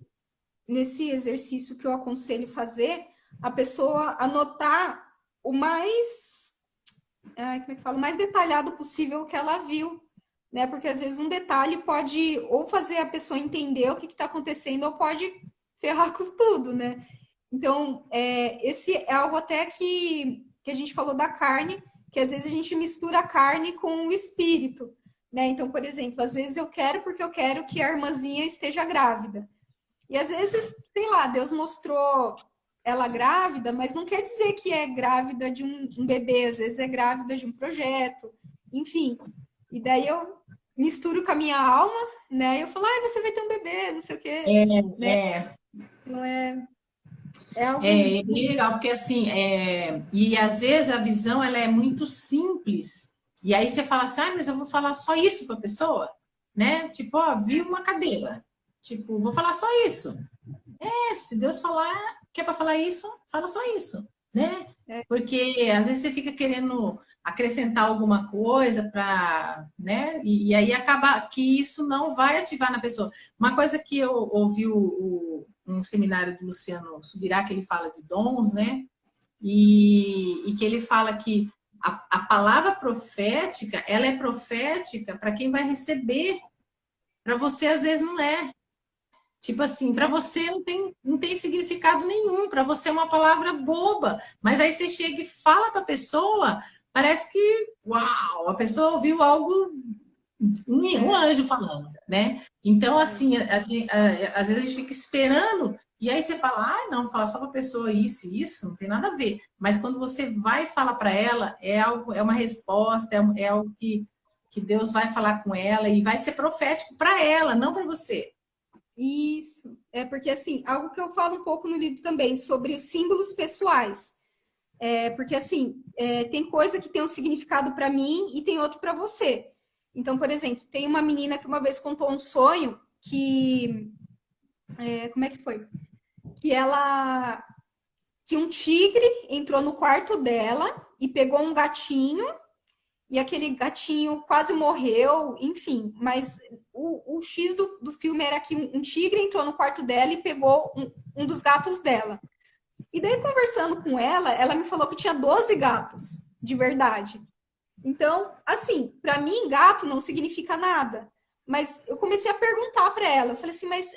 exercício que eu aconselho fazer, a pessoa anotar o mais, como é que fala? O mais detalhado possível que ela viu, né? Porque às vezes um detalhe pode ou fazer a pessoa entender o que está acontecendo, ou pode ferrar com tudo, né? Então, esse é algo até que a gente falou da carne, que às vezes a gente mistura a carne com o espírito, né? Então, por exemplo, às vezes eu quero porque eu quero que a irmãzinha esteja grávida. E às vezes, sei lá, Deus mostrou ela grávida, mas não quer dizer que é grávida de um bebê, às vezes é grávida de um projeto, enfim. E daí eu misturo com a minha alma, né? Eu falo, você vai ter um bebê, não sei o quê, né? Então é algo.
É bem legal, porque assim, e às vezes a visão ela é muito simples, e aí você fala assim, mas eu vou falar só isso para a pessoa, né? Tipo, ó, vi uma cadeira, tipo, vou falar só isso. Se Deus falar, que é para falar isso, fala só isso, né? Porque às vezes você fica querendo acrescentar alguma coisa para, né? E aí acaba que isso não vai ativar na pessoa. Uma coisa que eu ouvi um seminário do Luciano Subirá, que ele fala de dons, né? E que ele fala que a palavra profética, ela é profética para quem vai receber. Para você, às vezes, não é. Tipo assim, para você não tem significado nenhum, para você é uma palavra boba. Mas aí você chega e fala para a pessoa, parece que, uau, a pessoa ouviu algo, um anjo falando, né? Então, assim, às vezes a gente fica esperando, e aí você fala, não, falar só para a pessoa isso e isso, não tem nada a ver. Mas quando você vai falar para ela, é algo, é uma resposta, é algo que Deus vai falar com ela e vai ser profético para ela, não para você.
Isso. É porque, assim, algo que eu falo um pouco no livro também, sobre os símbolos pessoais. Porque, assim, tem coisa que tem um significado para mim e tem outro para você. Então, por exemplo, tem uma menina que uma vez contou um sonho que. Como é que foi? Que ela. Que um tigre entrou no quarto dela e pegou um gatinho, e aquele gatinho quase morreu, enfim. Mas o X do filme era que um tigre entrou no quarto dela e pegou um dos gatos dela. E daí, conversando com ela me falou que tinha 12 gatos, de verdade. Então, assim, para mim, gato não significa nada. Mas eu comecei a perguntar para ela. Eu falei assim, mas,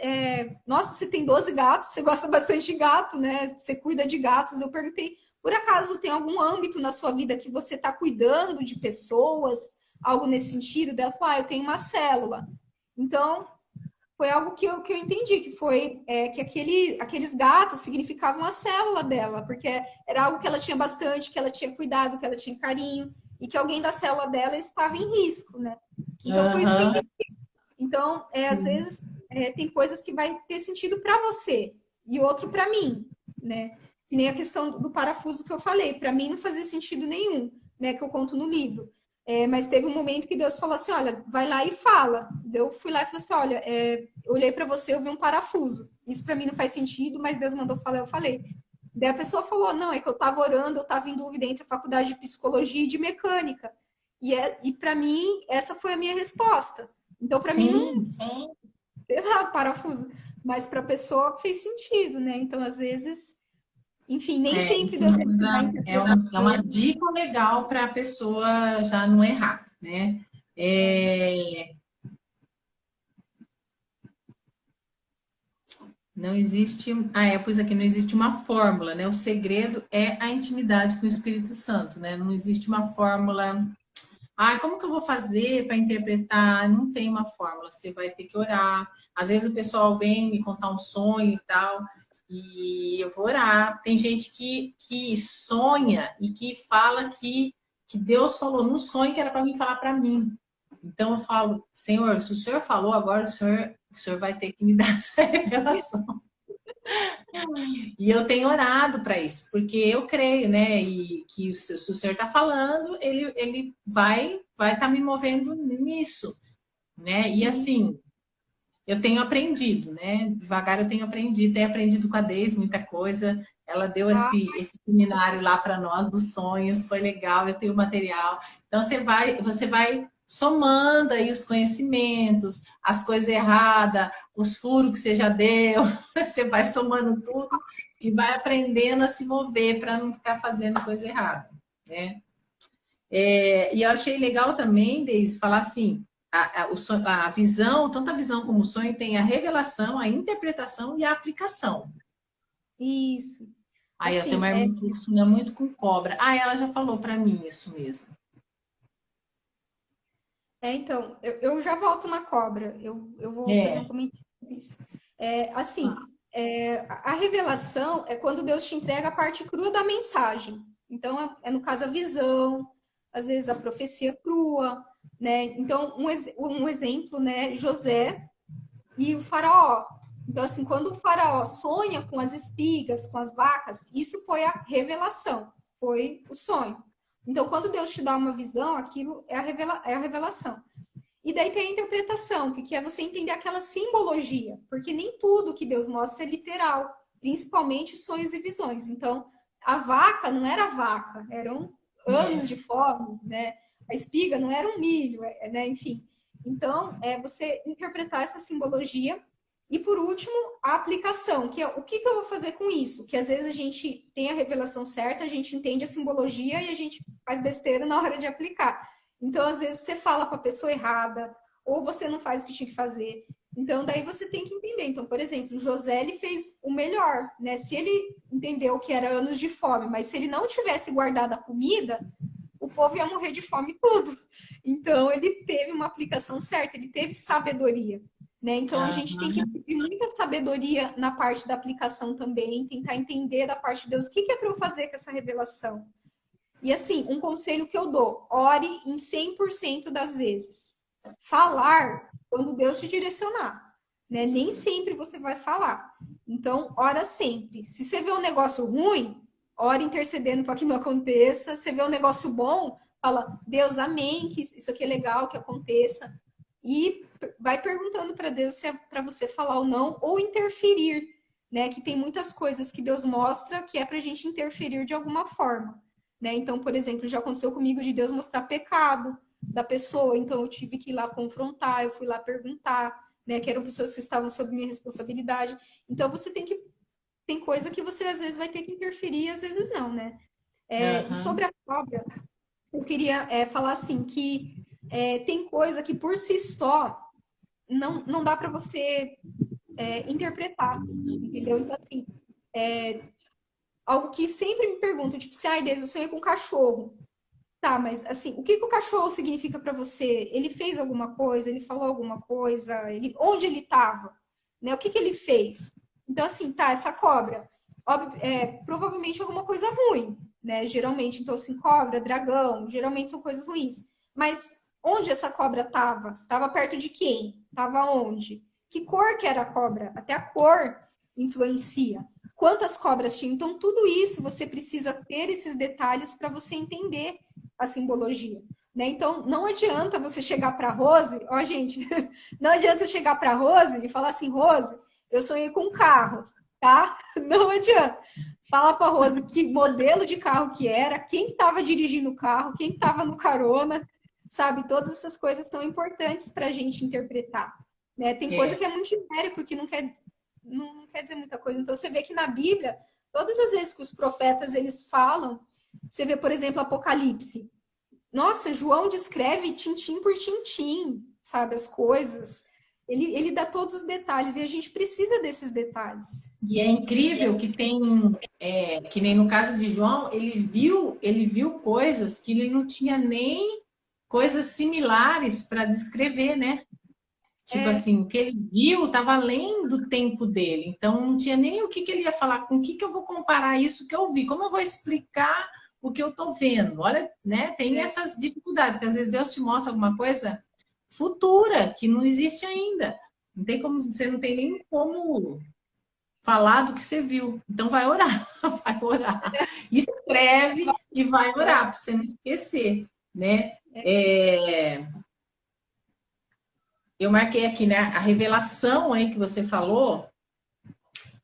nossa, você tem 12 gatos, você gosta bastante de gato, né? Você cuida de gatos. Eu perguntei, por acaso tem algum âmbito na sua vida que você está cuidando de pessoas? Algo nesse sentido? Daí ela falou, eu tenho uma célula. Então, foi algo que eu entendi, que foi que aqueles gatos significavam a célula dela, porque era algo que ela tinha bastante, que ela tinha cuidado, que ela tinha carinho, e que alguém da célula dela estava em risco, né? Então foi isso que eu entendi. Então, às vezes, tem coisas que vai ter sentido para você e outro para mim, né? Que nem a questão do parafuso que eu falei, para mim não fazia sentido nenhum, né? Que eu conto no livro. Mas teve um momento que Deus falou assim: olha, vai lá e fala. Eu fui lá e falei assim: olha, eu olhei para você, eu vi um parafuso. Isso para mim não faz sentido, mas Deus mandou falar, eu falei. Daí a pessoa falou: não, é que eu estava orando, eu estava em dúvida entre a faculdade de psicologia e de mecânica. E para mim, essa foi a minha resposta. Então, para mim, não, sei lá, parafuso. Mas para a pessoa fez sentido, né? Então, às vezes, enfim, nem sempre Deus vai interpretar.
É uma dica legal para a pessoa já não errar, né? Não existe. Eu pus aqui, não existe uma fórmula, né? O segredo é a intimidade com o Espírito Santo, né? Não existe uma fórmula. Como que eu vou fazer para interpretar? Não tem uma fórmula, você vai ter que orar. Às vezes o pessoal vem me contar um sonho e tal, e eu vou orar. Tem gente que sonha e que fala que Deus falou no sonho que era para mim falar para mim. Então eu falo, Senhor, se o Senhor falou, agora o Senhor vai ter que me dar essa revelação. E eu tenho orado para isso, porque eu creio, né? E que se o Senhor está falando, ele vai estar me movendo nisso, né? E assim, eu tenho aprendido, né? Devagar eu tenho aprendido com a Deise muita coisa. Ela deu
Ah,
esse seminário lá para nós dos sonhos, foi legal, eu tenho material. Então você vai somando aí os conhecimentos, as coisas erradas, os furos que você já deu, você vai somando tudo e vai aprendendo a se mover para não ficar fazendo coisa errada, né? E eu achei legal também, Deise, falar assim, a visão, tanto a visão como o sonho, tem a revelação, a interpretação e a aplicação.
isso.
Aí eu tenho
Assim,
uma irmã que sonha muito com cobra. Ah, ela já falou para mim isso mesmo.
então, eu já volto na cobra. Eu vou fazer um
É,
comentário sobre isso. Assim, a revelação é quando Deus te entrega a parte crua da mensagem. Então, no caso a visão, às vezes a profecia crua, né? Então, um exemplo, né? José e o faraó. Então, assim, quando o faraó sonha com as espigas, com as vacas, isso foi a revelação, foi o sonho. Então, quando Deus te dá uma visão, aquilo é a revelação. E daí tem a interpretação, que é você entender aquela simbologia, porque nem tudo que Deus mostra é literal, principalmente sonhos e visões. Então, a vaca não era vaca, eram anos de fome, né? A espiga não era um milho, né? Enfim. Então, é você interpretar essa simbologia. E por último, a aplicação, que é o que eu vou fazer com isso? Que às vezes a gente tem a revelação certa, a gente entende a simbologia e a gente faz besteira na hora de aplicar. Então, às vezes, você fala para a pessoa errada, ou você não faz o que tinha que fazer. Então, daí você tem que entender. Então, por exemplo, o José ele fez o melhor, né? Se ele entendeu que era anos de fome, mas se ele não tivesse guardado a comida, o povo ia morrer de fome tudo. Então, ele teve uma aplicação certa, ele teve sabedoria. Né? Então, a gente tem que ter muita sabedoria na parte da aplicação também, tentar entender da parte de Deus o que é para eu fazer com essa revelação. E assim, um conselho que eu dou: ore em 100% das vezes. Falar quando Deus te direcionar, né? Nem sempre você vai falar. Então, ora sempre. Se você vê um negócio ruim, ore intercedendo para que não aconteça. Se você vê um negócio bom, fala: Deus, amém, que isso aqui é legal, que aconteça. E vai perguntando para Deus se é para você falar ou não, ou interferir, né? Que tem muitas coisas que Deus mostra que é para a gente interferir de alguma forma. Né? Então, por exemplo, já aconteceu comigo de Deus mostrar pecado da pessoa, então eu tive que ir lá confrontar, eu fui lá perguntar, né, que eram pessoas que estavam sob minha responsabilidade. Então, tem coisa que você às vezes vai ter que interferir, às vezes não, né? E sobre a cobra, eu queria falar assim que tem coisa que por si só não dá para você interpretar, entendeu? Então, assim, algo que sempre me perguntam, tipo, se ai, Deus, eu sonhei com um cachorro. Tá, mas assim, o que que o cachorro significa para você? Ele fez alguma coisa? Ele falou alguma coisa? Onde ele estava? Né? O que que ele fez? Então, assim, tá, essa cobra, provavelmente alguma coisa ruim, né? Geralmente, então, assim, cobra, dragão, geralmente são coisas ruins. Mas onde essa cobra estava? Estava perto de quem? Estava onde? Que cor que era a cobra? Até a cor influencia. Quantas cobras tinha? Então, tudo isso você precisa ter esses detalhes para você entender a simbologia. Né? Então, não adianta você chegar para a Rose, ó, gente, não adianta você chegar para a Rose e falar assim, Rose, eu sonhei com um carro, tá? Não adianta. Fala para a Rose que modelo de carro que era, quem estava dirigindo o carro, quem estava no carona, sabe? Todas essas coisas são importantes para a gente interpretar. Né? Tem coisa que é muito genérico, que não quer dizer muita coisa. Então, você vê que na Bíblia, todas as vezes que os profetas eles falam, você vê, por exemplo, Apocalipse. Nossa, João descreve tintim por tintim, sabe, as coisas. Ele dá todos os detalhes e a gente precisa desses detalhes.
E é incrível que tem, que nem no caso de João, ele viu coisas que ele não tinha nem coisas similares para descrever, né? Tipo assim, o que ele viu estava além do tempo dele. Então, não tinha nem o que, que ele ia falar, com o que, que eu vou comparar isso que eu vi, como eu vou explicar o que eu estou vendo. Olha, né? Tem essas dificuldades, porque às vezes Deus te mostra alguma coisa futura que não existe ainda. Não tem como, você não tem nem como falar do que você viu. Então vai orar, vai orar. Escreve e vai orar, para você não esquecer, né? eu marquei aqui, né? A revelação aí que você falou,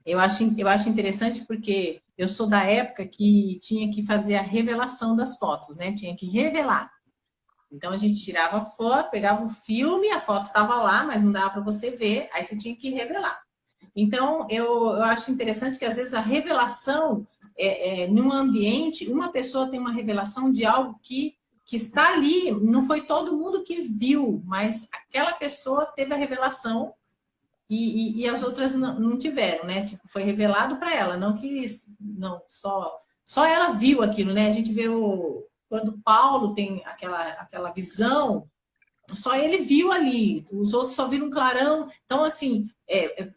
eu acho interessante porque eu sou da época que tinha que fazer a revelação das fotos, né? Tinha que revelar. Então a gente tirava a foto, pegava o filme, a foto estava lá, mas não dava para você ver, aí você tinha que revelar. Então eu acho interessante que às vezes a revelação num ambiente, uma pessoa tem uma revelação de algo que está ali, não foi todo mundo que viu, mas aquela pessoa teve a revelação e as outras não tiveram, né? Tipo, foi revelado para ela, não que não só ela viu aquilo, né? A gente vê quando Paulo tem aquela visão, só ele viu ali, os outros só viram um clarão. Então, assim,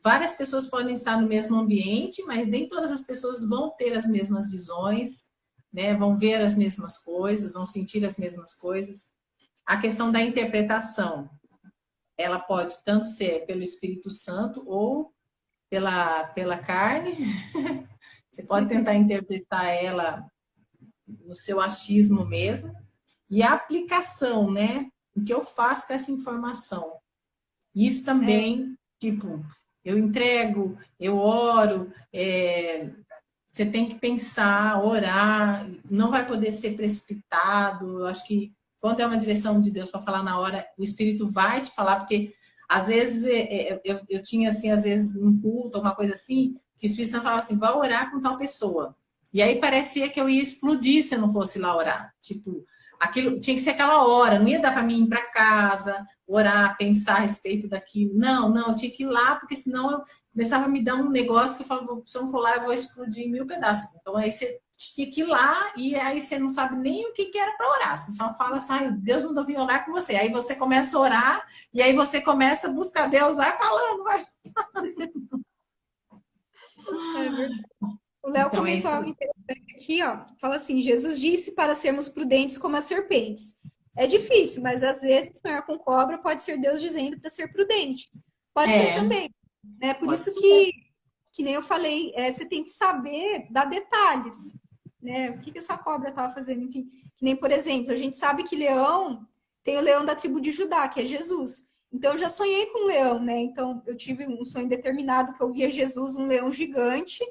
várias pessoas podem estar no mesmo ambiente, mas nem todas as pessoas vão ter as mesmas visões, né? Vão ver as mesmas coisas, vão sentir as mesmas coisas. A questão da interpretação, ela pode tanto ser pelo Espírito Santo ou pela carne. Você pode tentar interpretar ela no seu achismo mesmo. E a aplicação, né? O que eu faço com essa informação? Isso também, tipo, eu entrego, eu oro, você tem que pensar, orar, não vai poder ser precipitado. Eu acho que quando é uma direção de Deus para falar na hora, o Espírito vai te falar, porque às vezes eu tinha assim, às vezes um culto, uma coisa assim, que o Espírito Santo falava assim, vai orar com tal pessoa. E aí parecia que eu ia explodir se eu não fosse lá orar. Tipo, aquilo tinha que ser aquela hora, não ia dar para mim ir para casa, orar, pensar a respeito daquilo. Não, eu tinha que ir lá, porque senão eu começava a me dar um negócio que eu falava, se eu não for lá, eu vou explodir em mil pedaços. Então aí você tinha que ir lá e aí você não sabe nem o que era para orar. Você só fala assim, Deus mandou vir orar com você. Aí você começa a orar e aí você começa a buscar Deus, vai falando, vai.
É verdade. O Léo
Então é
comentou
isso.
algo interessante aqui, ó. Fala assim: Jesus disse para sermos prudentes como as serpentes. É difícil, mas às vezes sonhar com cobra pode ser Deus dizendo para ser prudente. Pode ser
É,
também, né? Por
pode
isso
ser.
que nem eu falei, você tem que saber dar detalhes, né? O que essa cobra estava fazendo, enfim. Que nem, por exemplo, a gente sabe que leão tem o leão da tribo de Judá, que é Jesus. Então eu já sonhei com um leão, né? Então eu tive um sonho determinado que eu via Jesus, um leão gigante,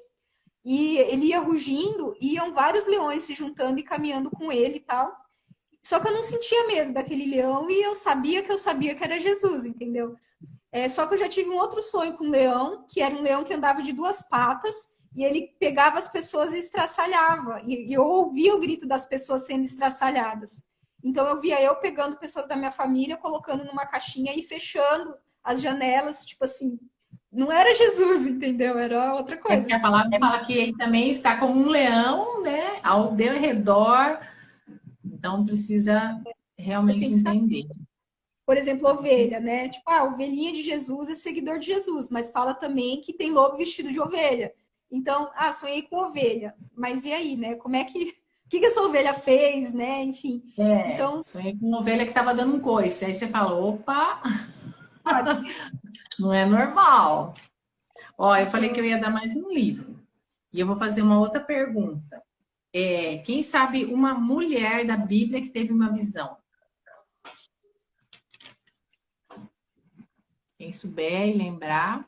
e ele ia rugindo, e iam vários leões se juntando e caminhando com ele e tal. Só que eu não sentia medo daquele leão e eu sabia que era Jesus, entendeu? Só que eu já tive um outro sonho com um leão, que era um leão que andava de duas patas e ele pegava as pessoas e estraçalhava. E eu ouvia o grito das pessoas sendo estraçalhadas. Então eu via eu pegando pessoas da minha família, colocando numa caixinha e fechando as janelas, tipo assim, não era Jesus, entendeu? Era outra
É porque
coisa.
a palavra fala que ele também está como um leão, né? Ao seu redor. Então precisa
Você
realmente
tem que saber.
entender.
Por exemplo, ovelha, né? Tipo, a ovelhinha de Jesus é seguidor de Jesus, mas fala também que tem lobo vestido de ovelha. Então, sonhei com ovelha. Mas e aí, né? Como é que. O que essa ovelha fez, né? Enfim. Então,
Sonhei com uma ovelha que estava dando um coice. Aí você fala, opa,
pode.
não é normal. Ó, eu falei que eu
Então,
ia dar mais um livro. E eu vou fazer uma outra pergunta. Quem sabe uma mulher da Bíblia que teve uma visão? Quem souber e lembrar.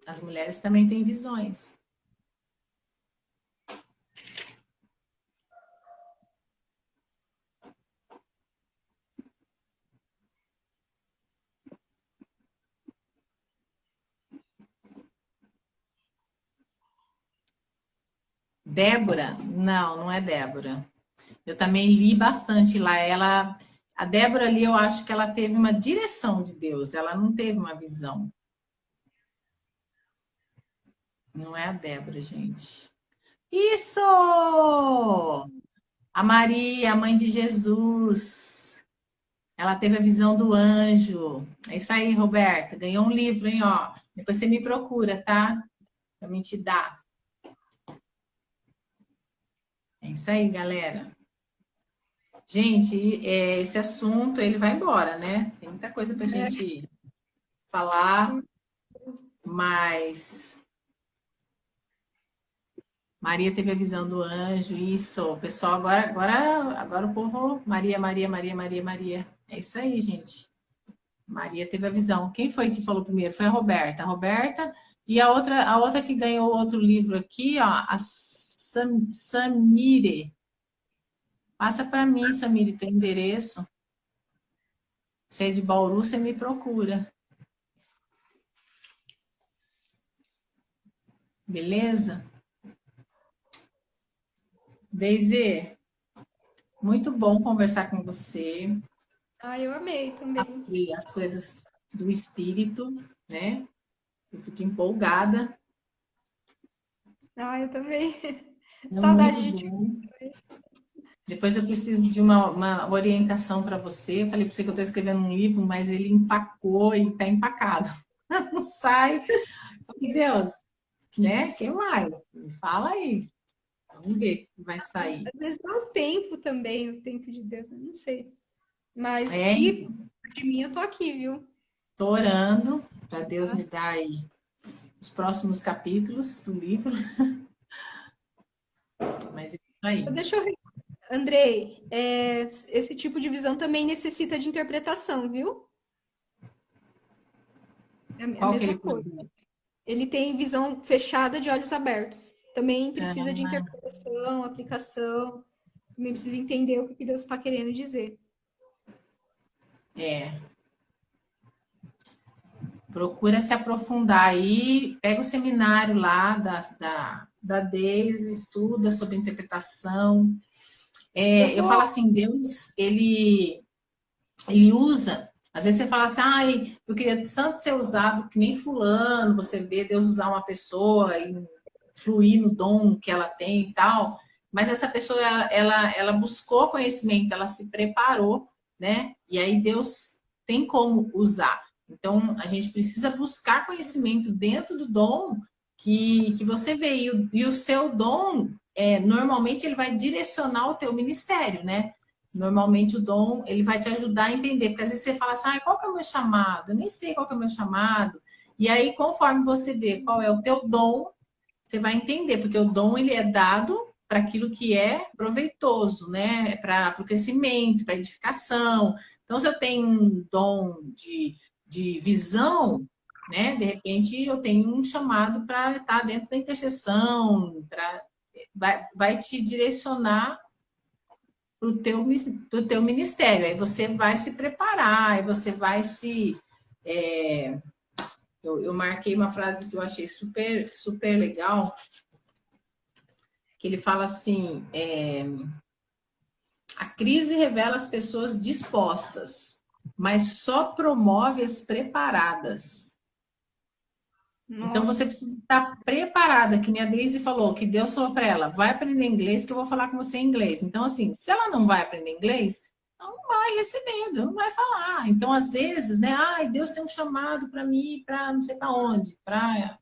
As mulheres também têm visões. Débora? Não, não é Débora. Eu também li bastante lá. A Débora ali, eu acho que ela teve uma direção de Deus. Ela não teve uma visão. Não é a Débora, gente. Isso! A Maria, a mãe de Jesus. Ela teve a visão do anjo. É isso aí, Roberta. Ganhou um livro, hein, ó. Depois você me procura, tá? Pra mim te dar. É isso aí, galera. Gente, esse assunto, ele vai embora, né? Tem muita coisa pra gente falar, mas Maria teve a visão do anjo, isso. O pessoal, agora o povo, Maria, Maria, Maria, Maria, Maria. É isso aí, gente. Maria teve a visão. Quem foi que falou primeiro? Foi a Roberta. A Roberta e a outra que ganhou outro livro aqui, ó, a Samire. Passa para mim, Samire, teu endereço. Se é de Bauru, você me procura. Beleza? Deise, muito bom conversar com você.
Ah, eu amei também.
E as coisas do espírito, né? Eu fico empolgada.
Ah, eu também.
É
Saudade
muito
de ti.
bom. Depois eu preciso de uma orientação para você. Eu falei para você que eu estou escrevendo um livro, mas ele empacou e está empacado. Não sai. Meu Deus, né? Quem mais? Me fala aí. Vamos ver o que vai sair.
Às vezes dá o tempo também, o tempo de Deus, eu não sei. Mas
É,
que de mim eu tô aqui, viu?
estou orando para Deus me dar aí os próximos capítulos do livro. Mas é isso aí.
Deixa eu ver. Andrei, esse tipo de visão também necessita de interpretação, viu? É a
Qual que
mesma
ele
coisa.
pode?
Ele tem visão fechada de olhos abertos. Também precisa de interpretação, aplicação. Também precisa entender o que Deus está querendo dizer.
É. Procura se aprofundar aí, pega o seminário lá da Deise, estuda sobre interpretação. Eu falo assim, Deus, ele usa, às vezes você fala assim, ai, eu queria tanto ser usado que nem fulano, você vê Deus usar uma pessoa e fluir no dom que ela tem e tal, mas essa pessoa, ela buscou conhecimento, ela se preparou, né? E aí Deus tem como usar. Então, a gente precisa buscar conhecimento dentro do dom que você vê. E o seu dom, normalmente, ele vai direcionar o teu ministério, né? Normalmente, o dom, ele vai te ajudar a entender. Porque, às vezes, você fala assim, ah, qual que é o meu chamado? Eu nem sei qual que é o meu chamado. E aí, conforme você vê qual é o teu dom, você vai entender. Porque o dom, ele é dado para aquilo que é proveitoso, né? Para o crescimento, para edificação. Então, se eu tenho um dom de visão, né? De repente eu tenho um chamado para estar dentro da intercessão, vai te direcionar para o teu ministério. Aí você vai se preparar, aí você vai se. Eu marquei uma frase que eu achei super, super legal, que ele fala assim: a crise revela as pessoas dispostas, mas só promove as preparadas. Então
Nossa,
você precisa estar preparada, que nem a Daisy falou, que Deus falou para ela, vai aprender inglês que eu vou falar com você em inglês. Então, assim, se ela não vai aprender inglês, ela não vai receber, não vai falar. Então, às vezes, né, ai, Deus tem um chamado para mim, para não sei para onde, para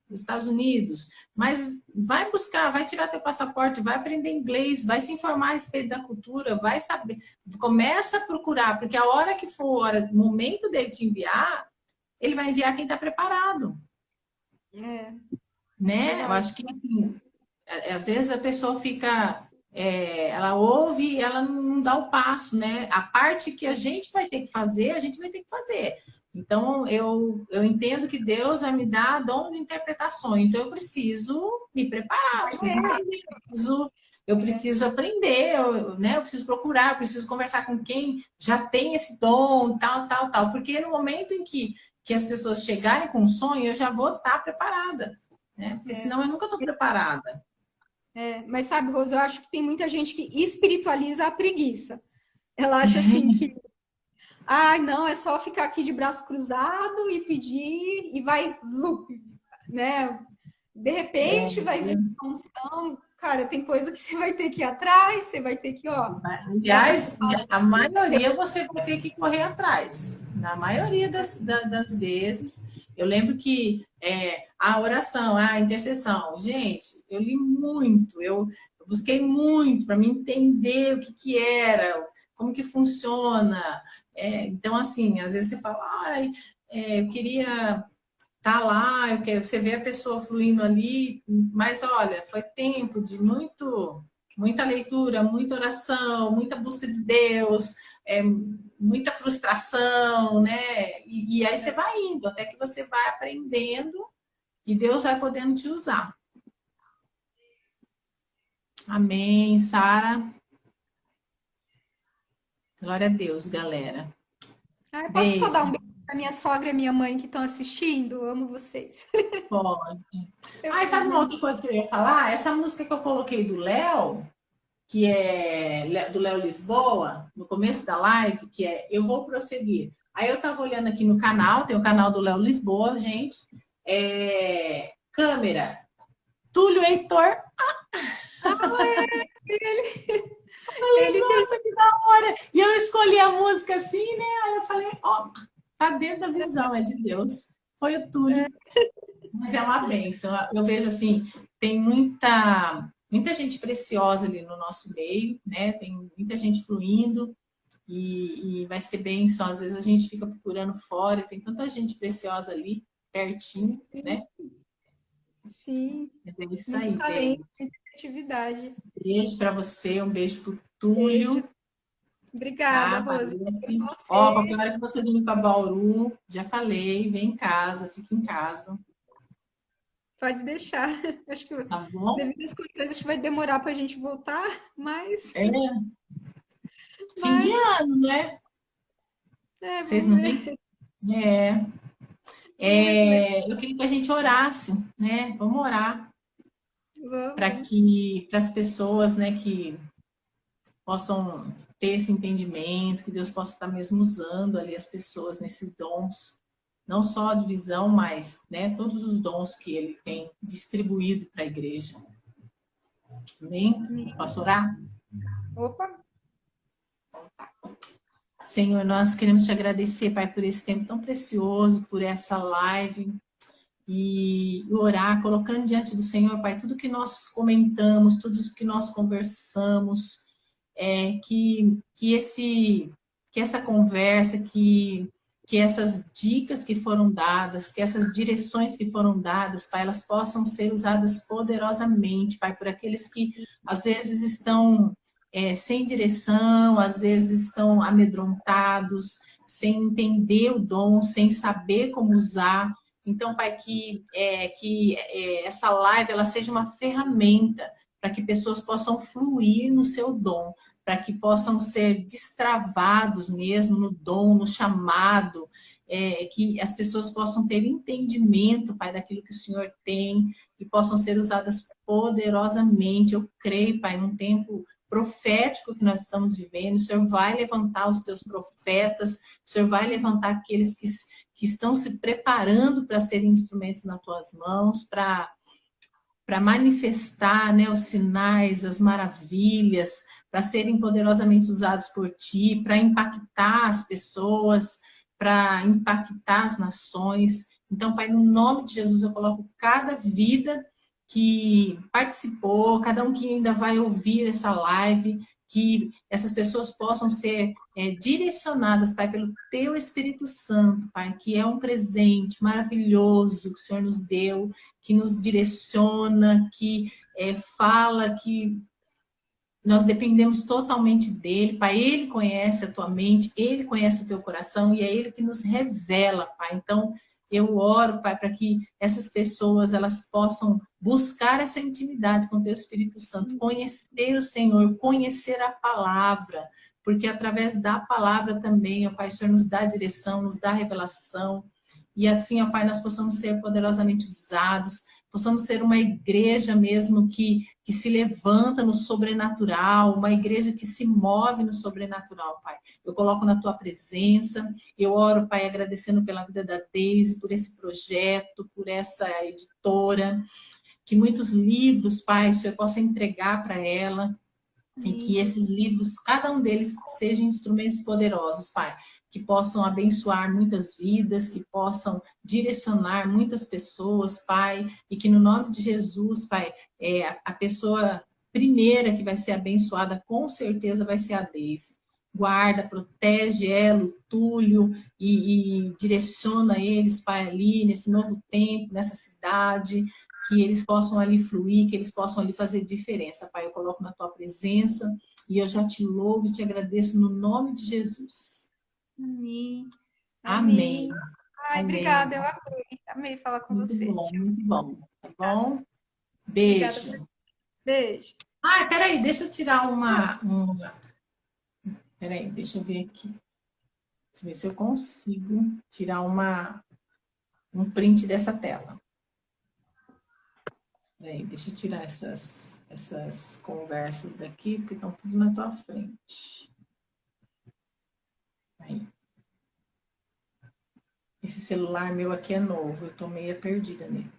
os Estados Unidos. Mas vai buscar, vai tirar teu passaporte, vai aprender inglês, vai se informar a respeito da cultura, vai saber, começa a procurar, porque a hora que for o momento dele te enviar, ele vai enviar quem está preparado. Né? Eu acho que assim, às vezes a pessoa fica, ela ouve e ela não dá o passo, né? A parte que a gente vai ter que fazer, a gente vai ter que fazer. Então, eu entendo que Deus vai me dar dom de interpretação. Então, eu preciso me preparar, eu preciso entender, eu preciso aprender, né? Eu preciso procurar, eu preciso conversar com quem já tem esse dom, tal, tal, tal. Porque no momento em que as pessoas chegarem com um sonho, eu já vou estar preparada. Né? Porque senão eu nunca estou preparada.
Mas sabe, Rose, eu acho que tem muita gente que espiritualiza a preguiça. Ela acha assim que, não, é só ficar aqui de braço cruzado e pedir e vai, né? De repente vai vir a unção. Cara, tem coisa que você vai ter que ir atrás, você vai ter que,
Aliás, a maioria você vai ter que correr atrás. Na maioria das vezes, eu lembro que a oração, a intercessão, gente, eu li muito, eu busquei muito para me entender o que era, como que funciona. Então, assim, às vezes você fala, eu queria tá lá, você vê a pessoa fluindo ali, mas olha, foi tempo de muita leitura, muita oração, muita busca de Deus, muita frustração, né? E aí você vai indo, até que você vai aprendendo e Deus vai podendo te usar. Amém, Sara. Glória a Deus, galera.
Ah, eu posso só
Beijo.
dar um beijo pra minha sogra e minha mãe que estão assistindo? Eu amo vocês.
Pode.
Eu
Ah, sabe uma
amo.
outra coisa que eu ia falar? Essa música que eu coloquei do Léo, que é do Léo Lisboa, no começo da live, que é Eu Vou Prosseguir. Aí eu tava olhando aqui no canal, tem o canal do Léo Lisboa, gente. Câmera, Túlio Heitor. Falei,
Ele fez.
nossa, que da hora! E eu escolhi a música assim, né? Aí eu falei, ó, tá dentro da visão, é de Deus. Foi o Túlio. Mas é uma bênção. Eu vejo assim, tem muita gente preciosa ali no nosso meio, né? Tem muita gente fluindo e vai ser bênção. Às vezes a gente fica procurando fora, tem tanta gente preciosa ali, pertinho, né?
Sim,
Mas é isso
muito
aí,
talento,
bem.
muita criatividade.
Beijo para você, um beijo pro
Beijo.
Túlio.
Obrigada,
Tá,
Rose. Pra
parece. Ó,
você.
qualquer hora que você vir para Bauru, já falei, vem em casa, fica em casa,
Pode deixar. Acho que
tá bom?
devido às condições, acho que vai demorar para a gente voltar,
É fim de
mas
ano, né? Vocês
vamos
não
ver.
vêm? É.
Vamos ver como é que
Eu queria que a gente orasse, né? Vamos orar para
vamos.
que para as pessoas, né, que possam ter esse entendimento, que Deus possa estar mesmo usando ali as pessoas nesses dons, não só a divisão, mas, né, todos os dons que Ele tem distribuído para a igreja. Amém? Posso orar?
Opa,
Senhor, nós queremos te agradecer, Pai, por esse tempo tão precioso, por essa live, e orar, colocando diante do Senhor, Pai, tudo que nós comentamos, tudo que nós conversamos, que essa conversa, que essas dicas que foram dadas, que essas direções que foram dadas, Pai, elas possam ser usadas poderosamente, Pai, por aqueles que às vezes estão sem direção, às vezes estão amedrontados, sem entender o dom, sem saber como usar. Então, Pai, que essa live ela seja uma ferramenta para que pessoas possam fluir no seu dom, para que possam ser destravados mesmo no dom, no chamado, que as pessoas possam ter entendimento, Pai, daquilo que o Senhor tem e possam ser usadas poderosamente. Eu creio, Pai, num tempo profético que nós estamos vivendo, o Senhor vai levantar os teus profetas, o Senhor vai levantar aqueles que estão se preparando para serem instrumentos nas tuas mãos, para manifestar, né, os sinais, as maravilhas, para serem poderosamente usados por ti, para impactar as pessoas, para impactar as nações. Então, Pai, no nome de Jesus, eu coloco cada vida que participou, cada um que ainda vai ouvir essa live, que essas pessoas possam ser direcionadas, Pai, pelo Teu Espírito Santo, Pai, que é um presente maravilhoso que o Senhor nos deu, que nos direciona, que fala, que nós dependemos totalmente dele, Pai. Ele conhece a tua mente, ele conhece o teu coração e é ele que nos revela, Pai. Então, eu oro, Pai, para que essas pessoas elas possam buscar essa intimidade com o teu Espírito Santo, conhecer o Senhor, conhecer a palavra, porque através da palavra também, ó Pai, o Senhor nos dá direção, nos dá revelação, e assim, ó Pai, nós possamos ser poderosamente usados, possamos ser uma igreja mesmo que se levanta no sobrenatural, uma igreja que se move no sobrenatural, Pai. Eu coloco na tua presença, eu oro, Pai, agradecendo pela vida da Deise, por esse projeto, por essa editora, que muitos livros, Pai, o Senhor possa entregar para ela, e que esses livros, cada um deles, sejam instrumentos poderosos, Pai, que possam abençoar muitas vidas, que possam direcionar muitas pessoas, Pai, e que no nome de Jesus, Pai, a pessoa primeira que vai ser abençoada, com certeza vai ser a Deise. guarda, protege ela, o Túlio, e direciona eles, Pai, ali nesse novo tempo, nessa cidade, que eles possam ali fluir, que eles possam ali fazer diferença. Pai, eu coloco na tua presença e eu já te louvo e te agradeço no nome de Jesus.
Amém.
Amém.
Amém. Ai,
Amém.
obrigada, eu amei. Amei falar com
Muito
você.
bom, muito bom. Tá
Obrigada.
bom?
Obrigada.
Beijo.
Beijo.
Ah, peraí, deixa eu tirar
Ah,
Peraí, deixa eu ver aqui. Deixa eu ver se eu consigo tirar um print dessa tela. Peraí, deixa eu tirar essas conversas daqui, porque estão tudo na tua frente. Aí. Esse celular meu aqui é novo, eu tô meio perdida nele.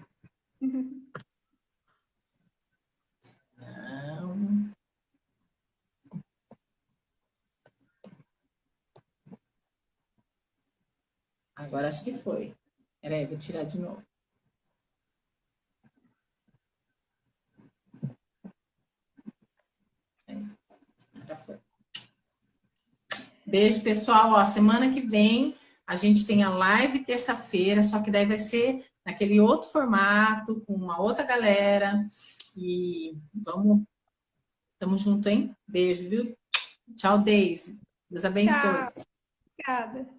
Não. Agora acho que foi. Peraí, vou tirar de novo. Aí, já foi. Beijo, pessoal. Ó, semana que vem a gente tem a live terça-feira, só que daí vai ser naquele outro formato, com uma outra galera. E tamo junto, hein? Beijo, viu? Tchau, Deise. Deus abençoe.
tchau. Obrigada.